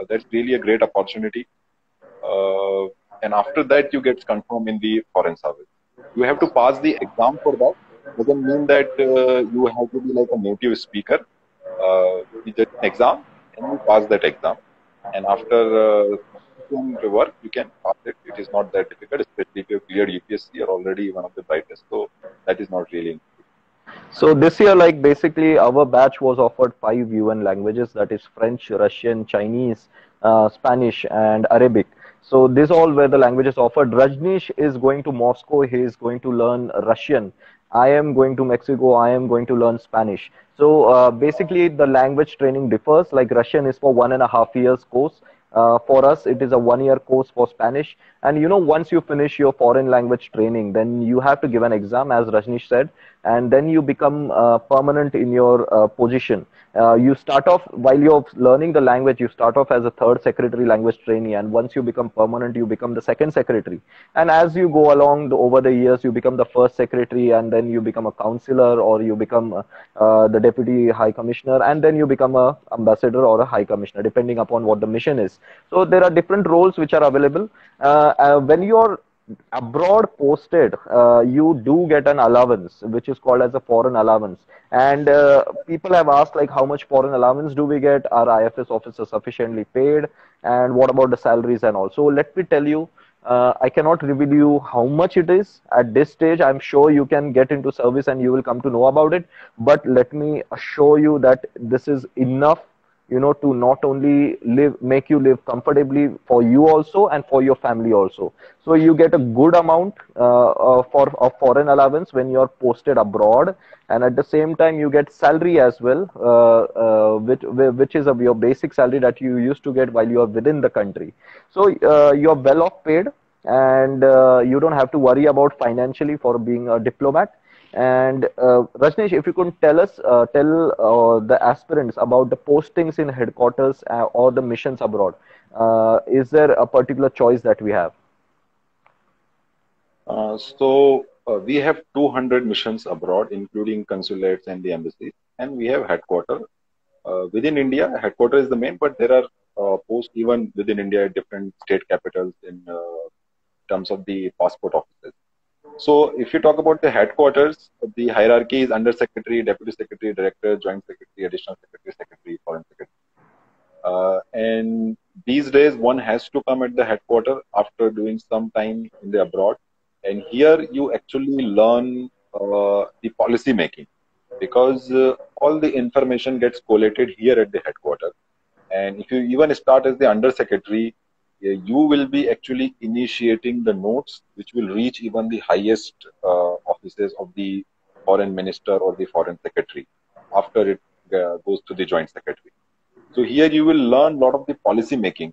[SPEAKER 2] that's really a great opportunity. Uh, and after that, you get confirmed in the foreign service. You have to pass the exam for that. Doesn't mean that you have to be like a native speaker. It's just an exam, and you pass that exam. And after consistent work, you can pass it. It is not that difficult, especially if you have cleared UPSC. You're already one of the brightest, so that is not really.
[SPEAKER 1] So this year, like basically, our batch was offered 5 UN languages, that is French, Russian, Chinese, Spanish, and Arabic. So these all were the languages offered. Rajneesh is going to Moscow. He is going to learn Russian. I am going to Mexico. I am going to learn Spanish. So basically, the language training differs. Like Russian is for 1.5 years course. For us, it is a 1 year course for Spanish. And you know, once you finish your foreign language training, then you have to give an exam, as Rajneesh said, and then you become permanent in your position. You start off while you're learning the language, you start off as a third secretary language trainee, and once you become permanent, you become the second secretary. And as you go along over the years, you become the first secretary, and then you become a counselor, or you become the deputy high commissioner, and then you become a ambassador or a high commissioner, depending upon what the mission is. So there are different roles which are available. When you're abroad posted, you do get an allowance which is called as a foreign allowance. And people have asked, like, how much foreign allowance do we get? Are IFS officers sufficiently paid? And what about the salaries and all? So let me tell you, I cannot reveal you how much it is at this stage. I'm sure you can get into service and you will come to know about it. But let me assure you that this is enough, you know, to not only live, make you live comfortably for you also and for your family also. So you get a good amount for of foreign allowance when you're posted abroad, and at the same time you get salary as well, which is your basic salary that you used to get while you are within the country. So you're well off paid, and you don't have to worry about financially for being a diplomat. And Rajneesh, if you could tell the aspirants about the postings in headquarters or the missions abroad. Is there a particular choice that we have?
[SPEAKER 2] We have 200 missions abroad, including consulates and the embassies, and we have headquarters within India. Headquarters is the main, but there are posts even within India at different state capitals in terms of the passport offices. So if you talk about the headquarters, the hierarchy is under secretary, deputy secretary, director, joint secretary, additional secretary, secretary, foreign secretary. And these days, one has to come at the headquarters after doing some time in the abroad. And here you actually learn the policy making, because all the information gets collated here at the headquarters. And if you even start as the under secretary, you will be actually initiating the notes which will reach even the highest offices of the foreign minister or the foreign secretary after it goes to the joint secretary. So here you will learn a lot of the policy making.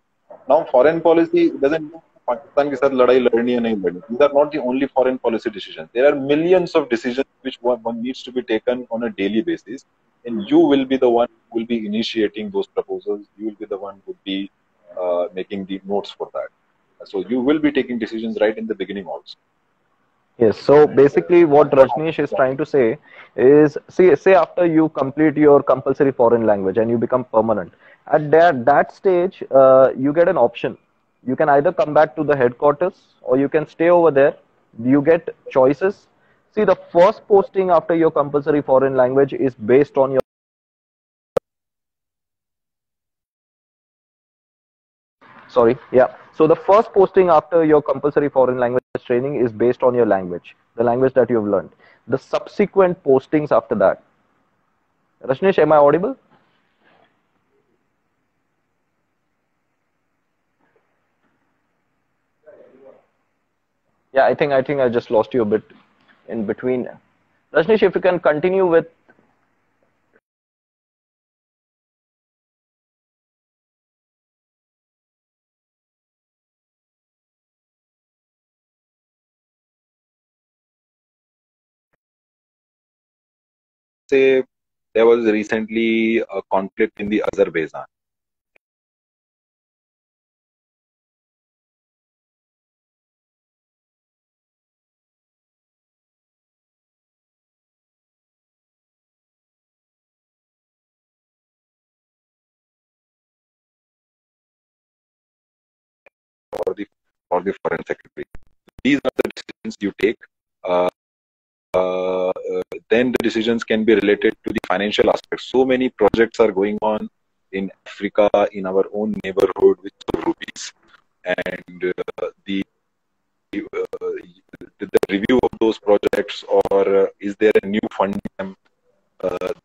[SPEAKER 2] Now, foreign policy doesn't mean Pakistan के साथ लड़ाई लड़नी है नहीं लड़नी. These are not the only foreign policy decisions. There are millions of decisions which one needs to be taken on a daily basis, and you will be the one who will be initiating those proposals. You will be the one who will be making the notes for that. So you will be taking decisions right in the beginning also.
[SPEAKER 1] Yes, so basically what Rajneesh is trying to say is, say after you complete your compulsory foreign language and you become permanent, at that stage, you get an option. You can either come back to the headquarters or you can stay over there. You get choices. See, the first posting after your compulsory foreign language is based on your. Sorry, yeah. So the first posting after your compulsory foreign language training is based on your language, the language that you've learned. The subsequent postings after that. Rajneesh, am I audible? Yeah, I think I just lost you a bit in between. Rajneesh, if you can continue with
[SPEAKER 2] say there was recently a conflict in the Azerbaijan. or the foreign secretary. These are the decisions you take. Uh, then the decisions can be related to the financial aspects. So many projects are going on in Africa, in our own neighborhood with rupees, and the review of those projects, or is there a new funding?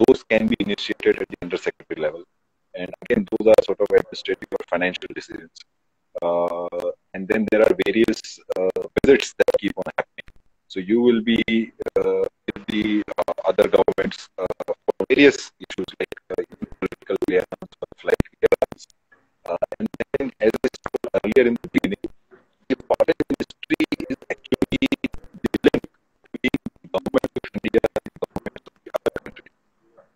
[SPEAKER 2] Those can be initiated at the undersecretary level, and again, those are sort of administrative or financial decisions. And then there are various visits that keep on happening. So you will be with the other governments for various issues like political clearance or flight clearance. And then, as I said earlier in the beginning, the foreign ministry is actually the link between the government of India and the government of the other country.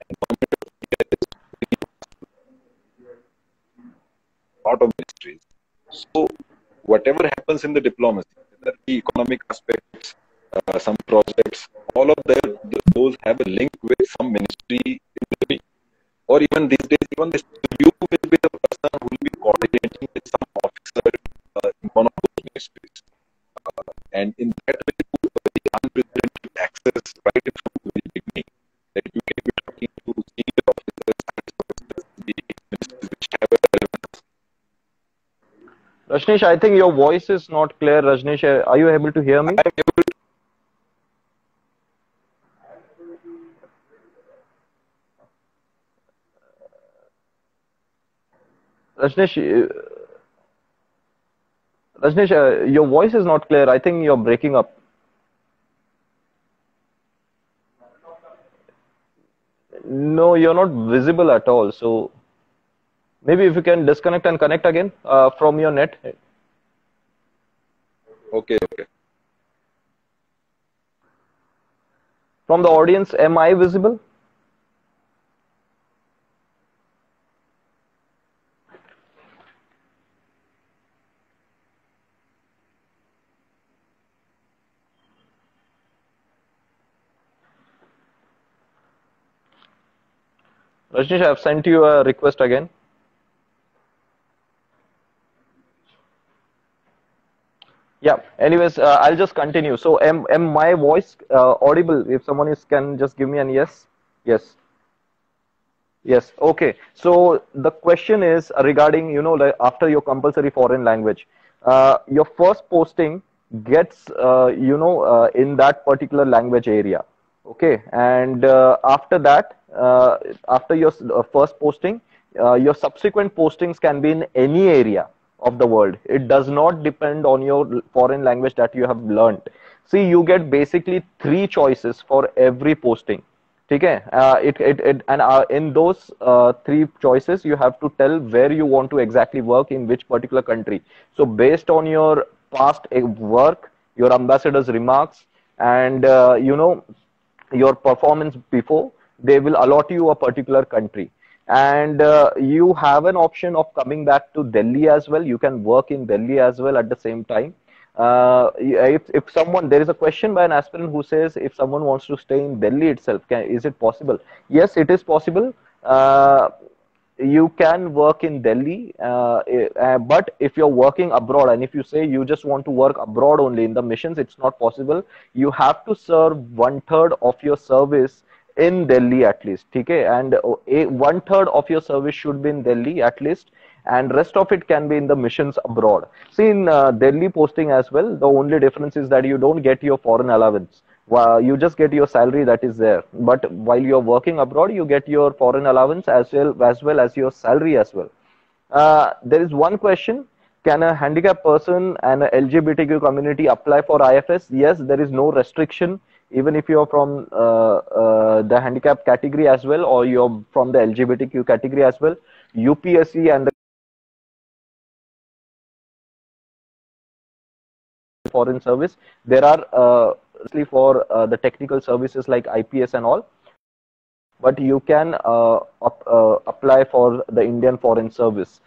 [SPEAKER 2] And government of India is a lot of ministries. So whatever happens in the diplomacy, whether the economic aspects, some projects, all of those have a link with some ministry in the beginning. Or even these days, even this, you will be the person who will be coordinating with some officer in one of those ministries. And in that way, you have very unprecedented access right from the very beginning. That you can be talking to senior officers, the ministries which have a relevance.
[SPEAKER 1] Rajneesh, I think your voice is not clear. Rajneesh, are you able to hear me?
[SPEAKER 2] I am able to.
[SPEAKER 1] Rajneesh, your voice is not clear. I think you're breaking up. No, you're not visible at all. So maybe if you can disconnect and connect again from your net.
[SPEAKER 2] Okay, okay.
[SPEAKER 1] From the audience, am I visible? Rajneesh, I've sent you a request again. Yeah. Anyways, I'll just continue. So, am my voice audible? If someone is can just give me an yes. Yes. Yes. Okay. So the question is regarding, like after your compulsory foreign language, your first posting gets, in that particular language area. Okay. And after that, after your first posting, your subsequent postings can be in any area of the world. It does not depend on your foreign language that you have learned. See, you get basically three choices for every posting. Okay, and in those three choices, you have to tell where you want to exactly work in which particular country. So based on your past work, your ambassador's remarks, and your performance before, they will allot you a particular country. And you have an option of coming back to Delhi as well. You can work in Delhi as well at the same time. If someone, there is a question by an aspirant who says if someone wants to stay in Delhi itself, is it possible? Yes, it is possible. You can work in Delhi, but if you're working abroad and if you say you just want to work abroad only in the missions, it's not possible. You have to serve 1/3 of your service in Delhi at least. Okay, and 1/3 of your service should be in Delhi at least, and rest of it can be in the missions abroad. See, in Delhi posting as well, the only difference is that you don't get your foreign allowance. You just get your salary that is there. But while you're working abroad, you get your foreign allowance as well as your salary as well. There is one question. Can a handicapped person and a LGBTQ community apply for IFS? Yes, there is no restriction. Even if you're from the handicap category as well, or you're from the LGBTQ category as well, UPSC and the foreign service, there are for the technical services like IPS and all. but you can apply for the Indian Foreign Service.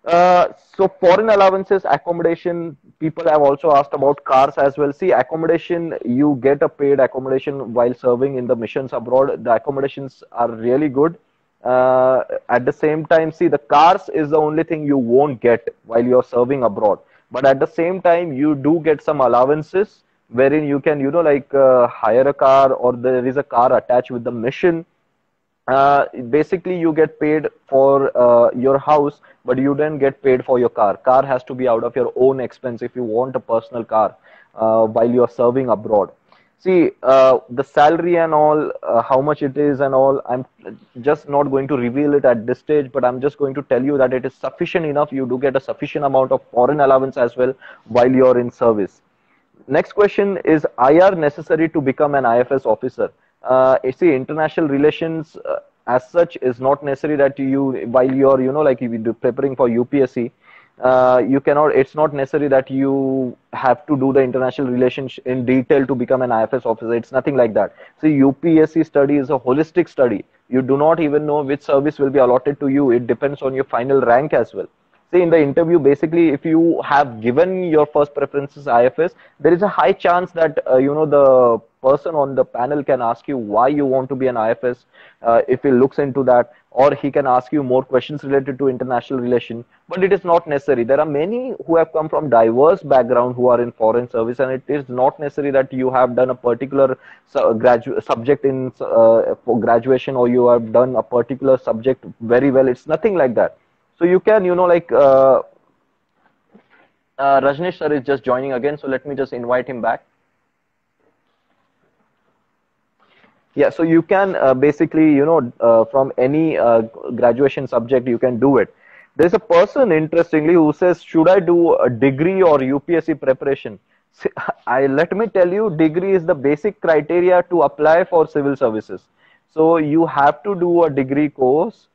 [SPEAKER 1] So foreign allowances, accommodation, people have also asked about cars as well. See, accommodation, you get a paid accommodation while serving in the missions abroad. The accommodations are really good. At the same time, see, the cars is the only thing you won't get while you're serving abroad. But at the same time, you do get some allowances wherein you can, like hire a car, or there is a car attached with the mission. Basically you get paid for your house, but you don't get paid for your car. Car has to be out of your own expense if you want a personal car while you're serving abroad. See, the salary and all, how much it is and all, I'm just not going to reveal it at this stage, but I'm just going to tell you that it is sufficient enough. You do get a sufficient amount of foreign allowance as well while you're in service. Next question is IR necessary to become an IFS officer? You see, international relations as such is not necessary that you, while you're, like you preparing for UPSC, you cannot, it's not necessary that you have to do the international relations in detail to become an IFS officer. It's nothing like that. See, UPSC study is a holistic study. You do not even know which service will be allotted to you. It depends on your final rank as well. See, in the interview, basically, if you have given your first preferences IFS, there is a high chance that, the person on the panel can ask you why you want to be an IFS, if he looks into that, or he can ask you more questions related to international relation, but it is not necessary. There are many who have come from diverse background who are in foreign service, and it is not necessary that you have done a particular subject in for graduation, or you have done a particular subject very well. It's nothing like that. So you can, Rajneesh sir is just joining again, so let me just invite him back. Yeah, so you can basically, from any graduation subject, you can do it. There's a person, interestingly, who says, should I do a degree or UPSC preparation? See, let me tell you, degree is the basic criteria to apply for civil services. So you have to do a degree course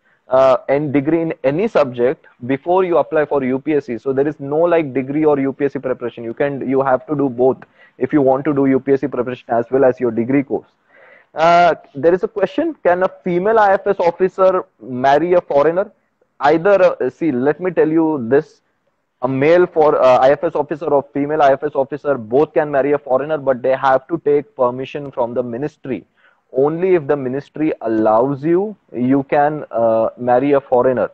[SPEAKER 1] and degree in any subject before you apply for UPSC. So there is no like degree or UPSC preparation. You have to do both if you want to do UPSC preparation as well as your degree course. There is a question, can a female IFS officer marry a foreigner? Either, see, let me tell you this, a male for IFS officer or female IFS officer, both can marry a foreigner, but they have to take permission from the ministry. Only if the ministry allows you, you can marry a foreigner.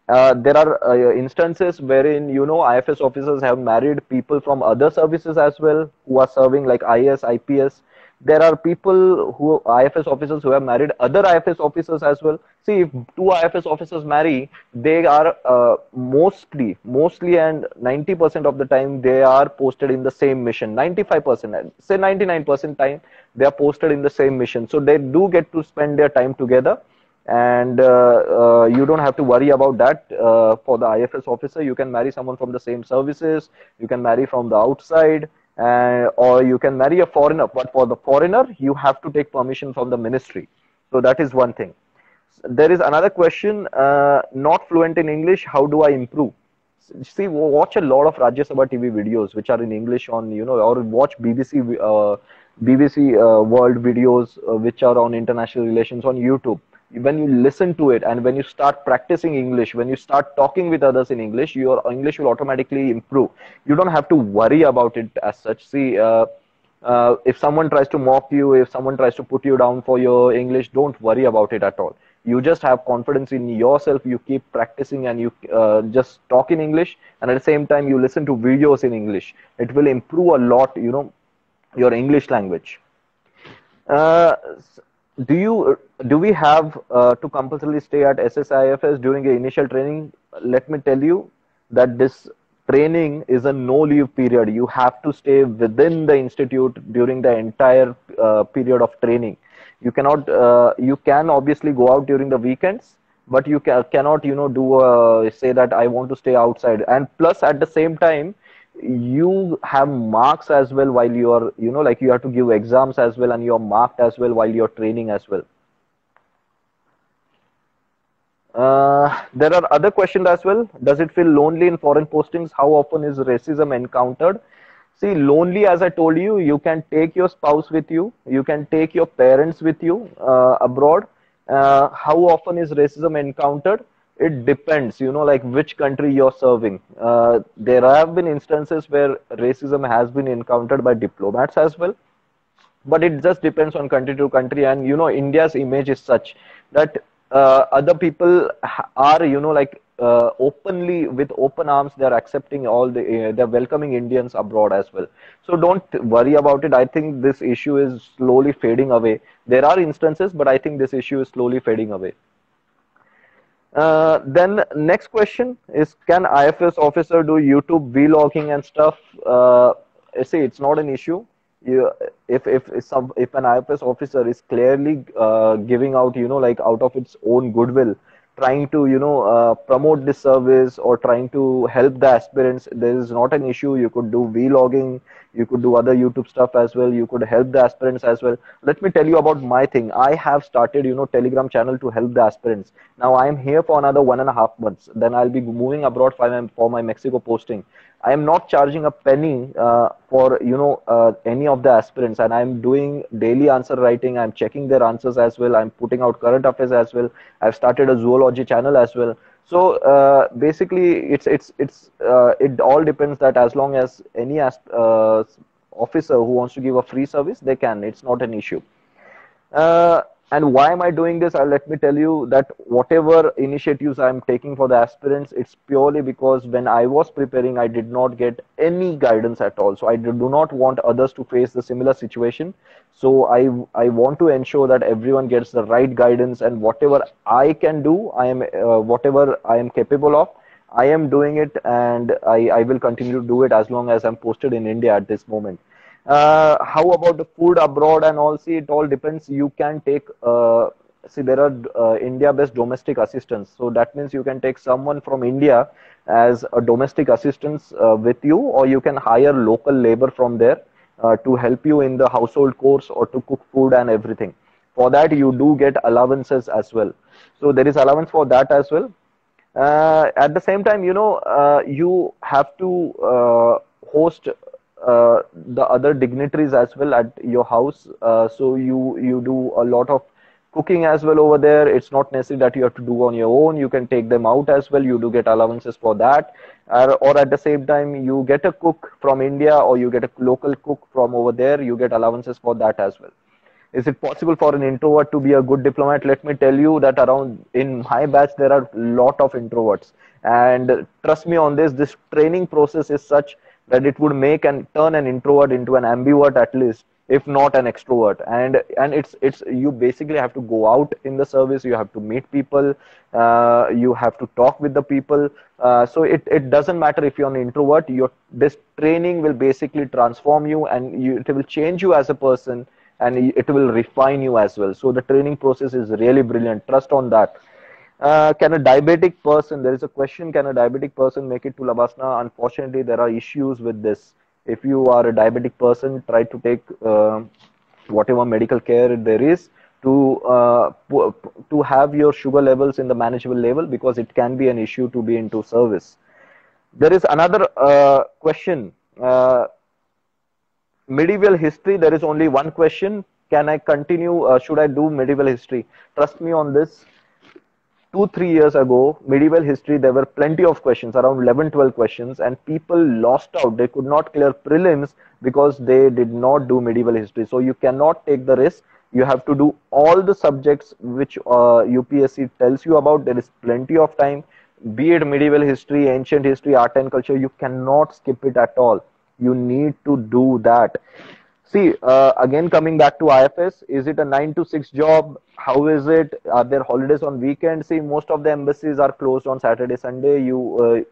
[SPEAKER 1] There are instances wherein, IFS officers have married people from other services as well, who are serving like IS, IPS. There are people who IFS officers who have married other IFS officers as well. See, if two IFS officers marry, they are mostly and 90% of the time they are posted in the same mission. 95%, say 99% time they are posted in the same mission. So they do get to spend their time together, and you don't have to worry about that. For the IFS officer, you can marry someone from the same services, you can marry from the outside, or you can marry a foreigner, but for the foreigner you have to take permission from the ministry. So that is one thing. There is another question, not fluent in English, how do I improve? See, watch a lot of Rajya Sabha TV videos which are in English on, or watch BBC World videos which are on international relations on YouTube. When you listen to it and when you start practicing English, when you start talking with others in English, your English will automatically improve. You don't have to worry about it as such. See, if someone tries to mock you, if someone tries to put you down for your English, don't worry about it at all. You just have confidence in yourself. You keep practicing and you just talk in English, and at the same time you listen to videos in English. It will improve a lot, your English language. Do we have to compulsorily stay at SSIFS during the initial training? Let me tell you that this training is a no leave period. You have to stay within the institute during the entire period of training. You cannot, you can obviously go out during the weekends, but you cannot, say that I want to stay outside. And plus at the same time, you have marks as well while you are, like you have to give exams as well, and you're marked as well while you're training as well. There are other questions as well. Does it feel lonely in foreign postings? How often is racism encountered? See, lonely, as I told you, you can take your spouse with you. You can take your parents with you abroad. How often is racism encountered? It depends, like which country you're serving. There have been instances where racism has been encountered by diplomats as well, but it just depends on country to country. And India's image is such that other people are openly, with open arms, they're accepting they're welcoming Indians abroad as well. So don't worry about it. I think this issue is slowly fading away. There are instances, but I think this issue is slowly fading away. Then next question is, can IFS officer do YouTube vlogging and stuff? See, it's not an issue. You, if an IFS officer is clearly giving out, like out of its own goodwill, trying to promote this service or trying to help the aspirants, there is not an issue. You could do vlogging, you could do other YouTube stuff as well, you could help the aspirants as well. Let me tell you about my thing. I have started Telegram channel to help the aspirants. Now I am here for another 1.5 months, then I'll be moving abroad for my Mexico posting. I am not charging a penny for any of the aspirants, and I'm doing daily answer writing. I'm checking their answers as well. I'm putting out current affairs as well. I've started a zoology channel as well. So basically, it all depends, that as long as any officer who wants to give a free service, they can. It's not an issue. And why am I doing this? Let me tell you that whatever initiatives I'm taking for the aspirants, it's purely because when I was preparing, I did not get any guidance at all. So I do not want others to face the similar situation. So I want to ensure that everyone gets the right guidance, and whatever I can do, whatever I am capable of, I am doing it, and I will continue to do it as long as I'm posted in India at this moment. How about the food abroad and all? See, it all depends. You can take, see, there are India-based domestic assistants. So that means you can take someone from India as a domestic assistance with you, or you can hire local labor from there to help you in the household chores or to cook food and everything. For that, you do get allowances as well. So there is allowance for that as well. At the same time, you have to host the other dignitaries as well at your house. So you do a lot of cooking as well over there. It's not necessary that you have to do on your own. You can take them out as well. You do get allowances for that. Or at the same time, you get a cook from India, or you get a local cook from over there. You get allowances for that as well. Is it possible for an introvert to be a good diplomat? Let me tell you that around in my batch, there are a lot of introverts. And trust me on this training process is such that it would make and turn an introvert into an ambivert, at least, if not an extrovert. And it's you basically have to go out in the service. You have to meet people. You have to talk with the people. So it doesn't matter if you're an introvert. This training will basically transform you, and it will change you as a person, and it will refine you as well. So the training process is really brilliant. Trust on that. Can a diabetic person, there is a question, can a diabetic person make it to Labasna? Unfortunately, there are issues with this. If you are a diabetic person, try to take whatever medical care there is to have your sugar levels in the manageable level, because it can be an issue to be into service. There is another question. Medieval history, there is only one question. Can I continue? Should I do medieval history? Trust me on this. 2-3 years ago, medieval history, there were plenty of questions, around 11-12 questions, and people lost out. They could not clear prelims because they did not do medieval history. So you cannot take the risk. You have to do all the subjects which UPSC tells you about. There is plenty of time. Be it medieval history, ancient history, art and culture, you cannot skip it at all. You need to do that. See, again, coming back to IFS, is it a 9 to 6 job? How is it? Are there holidays on weekends? See, most of the embassies are closed on Saturday, Sunday.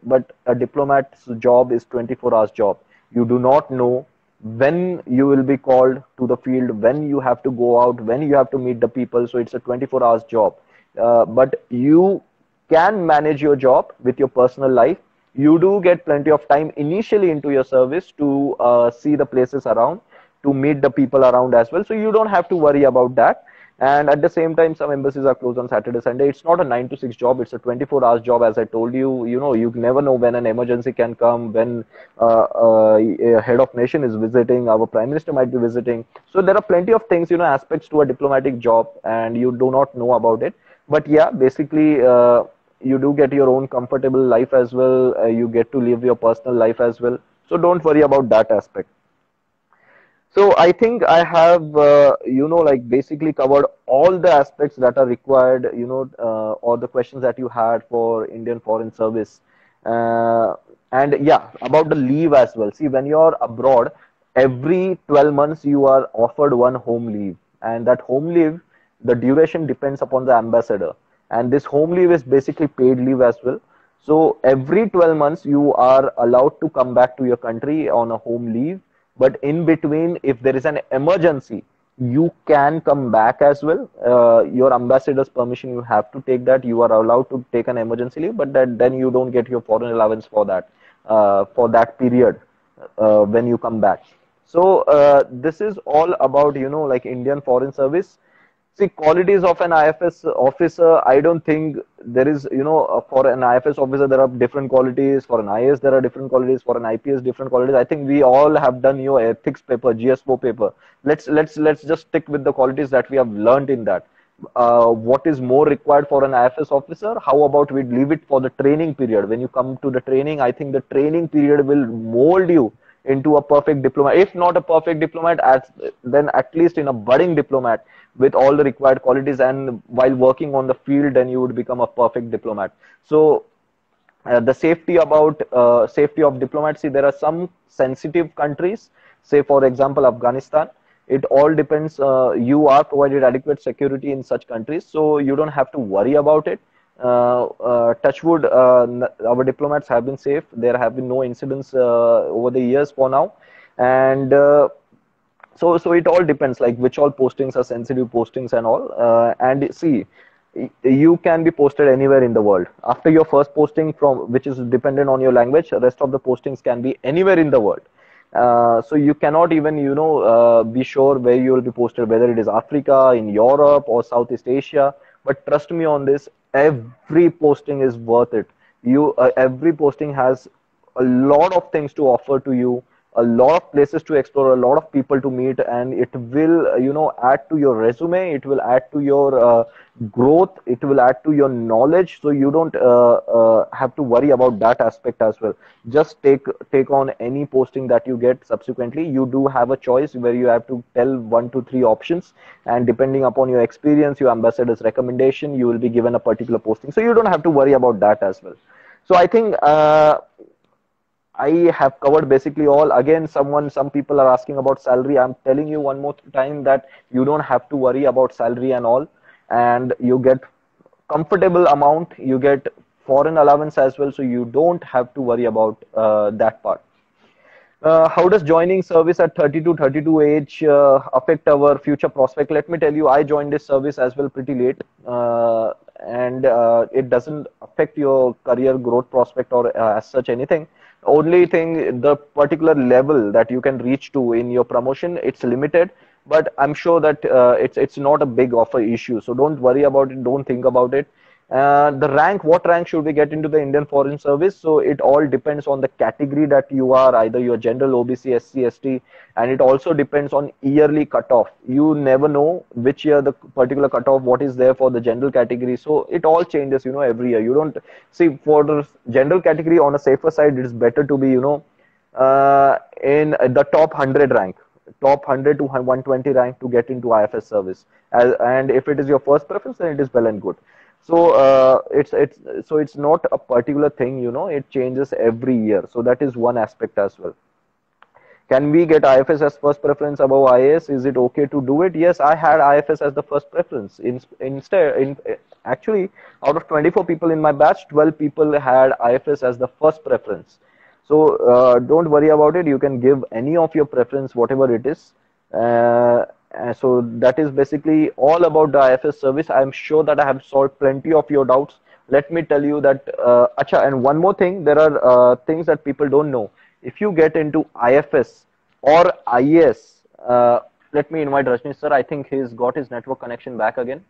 [SPEAKER 1] But a diplomat's job is 24 hours job. You do not know when you will be called to the field, when you have to go out, when you have to meet the people. So it's a 24 hours job. But you can manage your job with your personal life. You do get plenty of time initially into your service to see the places around, to meet the people around as well. So you don't have to worry about that. And at the same time, some embassies are closed on Saturday, Sunday. It's not a 9 to 6 job. It's a 24 hours job. As I told you, you never know when an emergency can come, when a head of nation is visiting, our prime minister might be visiting. So there are plenty of things, aspects to a diplomatic job, and you do not know about it. But yeah, basically, you do get your own comfortable life as well. You get to live your personal life as well. So don't worry about that aspect. So I think I have, like basically covered all the aspects that are required, or the questions that you had for Indian Foreign Service. And yeah, about the leave as well. See, when you're abroad, every 12 months you are offered one home leave. And that home leave, the duration depends upon the ambassador. And this home leave is basically paid leave as well. So every 12 months you are allowed to come back to your country on a home leave, but in between, if there is an emergency, you can come back as well. Your ambassador's permission, you have to take that. You are allowed to take an emergency leave, but then you don't get your foreign allowance for that period when you come back. So this is all about, like Indian Foreign Service. See, qualities of an IFS officer, I don't think there is, for an IFS officer, there are different qualities. For an IS, there are different qualities. For an IPS, different qualities. I think we all have done your ethics paper, GSO paper. Let's just stick with the qualities that we have learned in that. What is more required for an IFS officer? How about we leave it for the training period? When you come to the training, I think the training period will mold you into a perfect diplomat. If not a perfect diplomat, then at least in a budding diplomat with all the required qualities. And while working on the field, then you would become a perfect diplomat. So the safety of diplomacy, there are some sensitive countries, say for example Afghanistan. It all depends. You are provided adequate security in such countries, so you don't have to worry about it. Touch wood, our diplomats have been safe. There have been no incidents over the years for now. And so it all depends, like which all postings are sensitive postings and all. And see, you can be posted anywhere in the world after your first posting, from which is dependent on your language. The rest of the postings can be anywhere in the world. So you cannot even be sure where you will be posted, whether it is Africa, in Europe, or Southeast Asia. But trust me on this, every posting is worth it. Every posting has a lot of things to offer to you, a lot of places to explore, a lot of people to meet, and it will add to your resume. It will add to your growth. It will add to your knowledge. So you don't have to worry about that aspect as well. Just take on any posting that you get subsequently. You do have a choice where you have to tell 1 to 3 options, and depending upon your experience, your ambassador's recommendation, you will be given a particular posting. So you don't have to worry about that as well. So I think I have covered basically all. Again, some people are asking about salary. I'm telling you one more time that you don't have to worry about salary and all, and you get comfortable amount. You get foreign allowance as well, so you don't have to worry about that part. How does joining service at 32 age affect our future prospect? Let me tell you, I joined this service as well pretty late, and it doesn't affect your career growth prospect or as such anything. Only thing, the particular level that you can reach to in your promotion, it's limited. But I'm sure that it's not a big offer issue. So don't worry about it. Don't think about it. The rank, what rank should we get into the Indian Foreign Service? So it all depends on the category that you are, either you're general, OBC, SC, ST, and it also depends on yearly cutoff. You never know which year the particular cutoff, what is there for the general category. So it all changes, every year. You don't see, for the general category, on a safer side, it's better to be, in the top 100 rank. Top 100 to 120 rank to get into IFS service, and if it is your first preference, then it is well and good. So it's not a particular thing, it changes every year. So that is one aspect as well. Can we get IFS as first preference above IAS? Is it okay to do it? Yes, I had IFS as the first preference. Actually, out of 24 people in my batch, 12 people had IFS as the first preference. So don't worry about it. You can give any of your preference, whatever it is. So that is basically all about the IFS service. I'm sure that I have solved plenty of your doubts. Let me tell you that, and one more thing, there are things that people don't know. If you get into IFS or IAS, Let me invite Rajnish sir. I think he's got his network connection back again.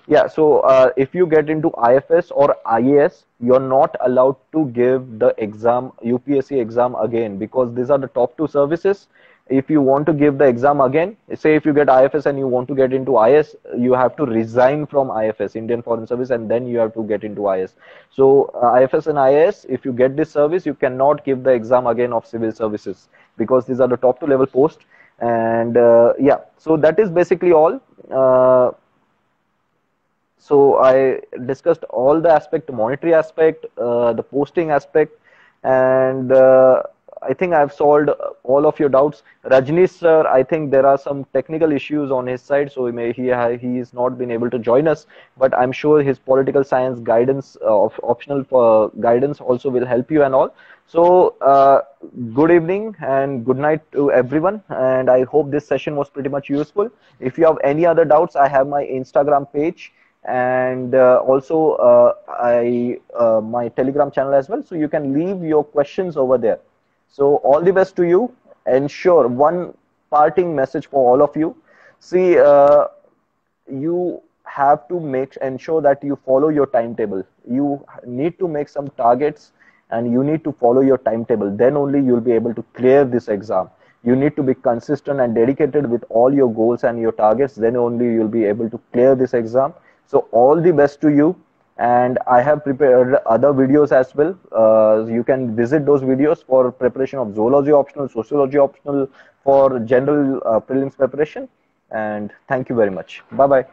[SPEAKER 1] Yeah, so if you get into IFS or IAS, you're not allowed to give the exam, UPSC exam again, because these are the top two services. If you want to give the exam again, say if you get IFS and you want to get into IS, you have to resign from IFS, Indian Foreign Service, and then you have to get into IS. So IFS and IAS, if you get this service, you cannot give the exam again of civil services, because these are the top two level posts. And yeah, so that is basically all. So I discussed all the aspect, monetary aspect, the posting aspect, and I think I've solved all of your doubts. Rajnish sir, I think there are some technical issues on his side, so he's not been able to join us. But I'm sure his political science guidance, optional guidance, also will help you and all. So good evening and good night to everyone, and I hope this session was pretty much useful. If you have any other doubts, I have my Instagram page, and also I my Telegram channel as well, so you can leave your questions over there. So all the best to you. Ensure one parting message for all of you. See, you have to ensure that you follow your timetable. You need to make some targets, and you need to follow your timetable. Then only you'll be able to clear this exam. You need to be consistent and dedicated with all your goals and your targets. Then only you'll be able to clear this exam. So all the best to you. And I have prepared other videos as well. You can visit those videos for preparation of zoology optional, sociology optional, for general prelims preparation. And thank you very much. Bye bye.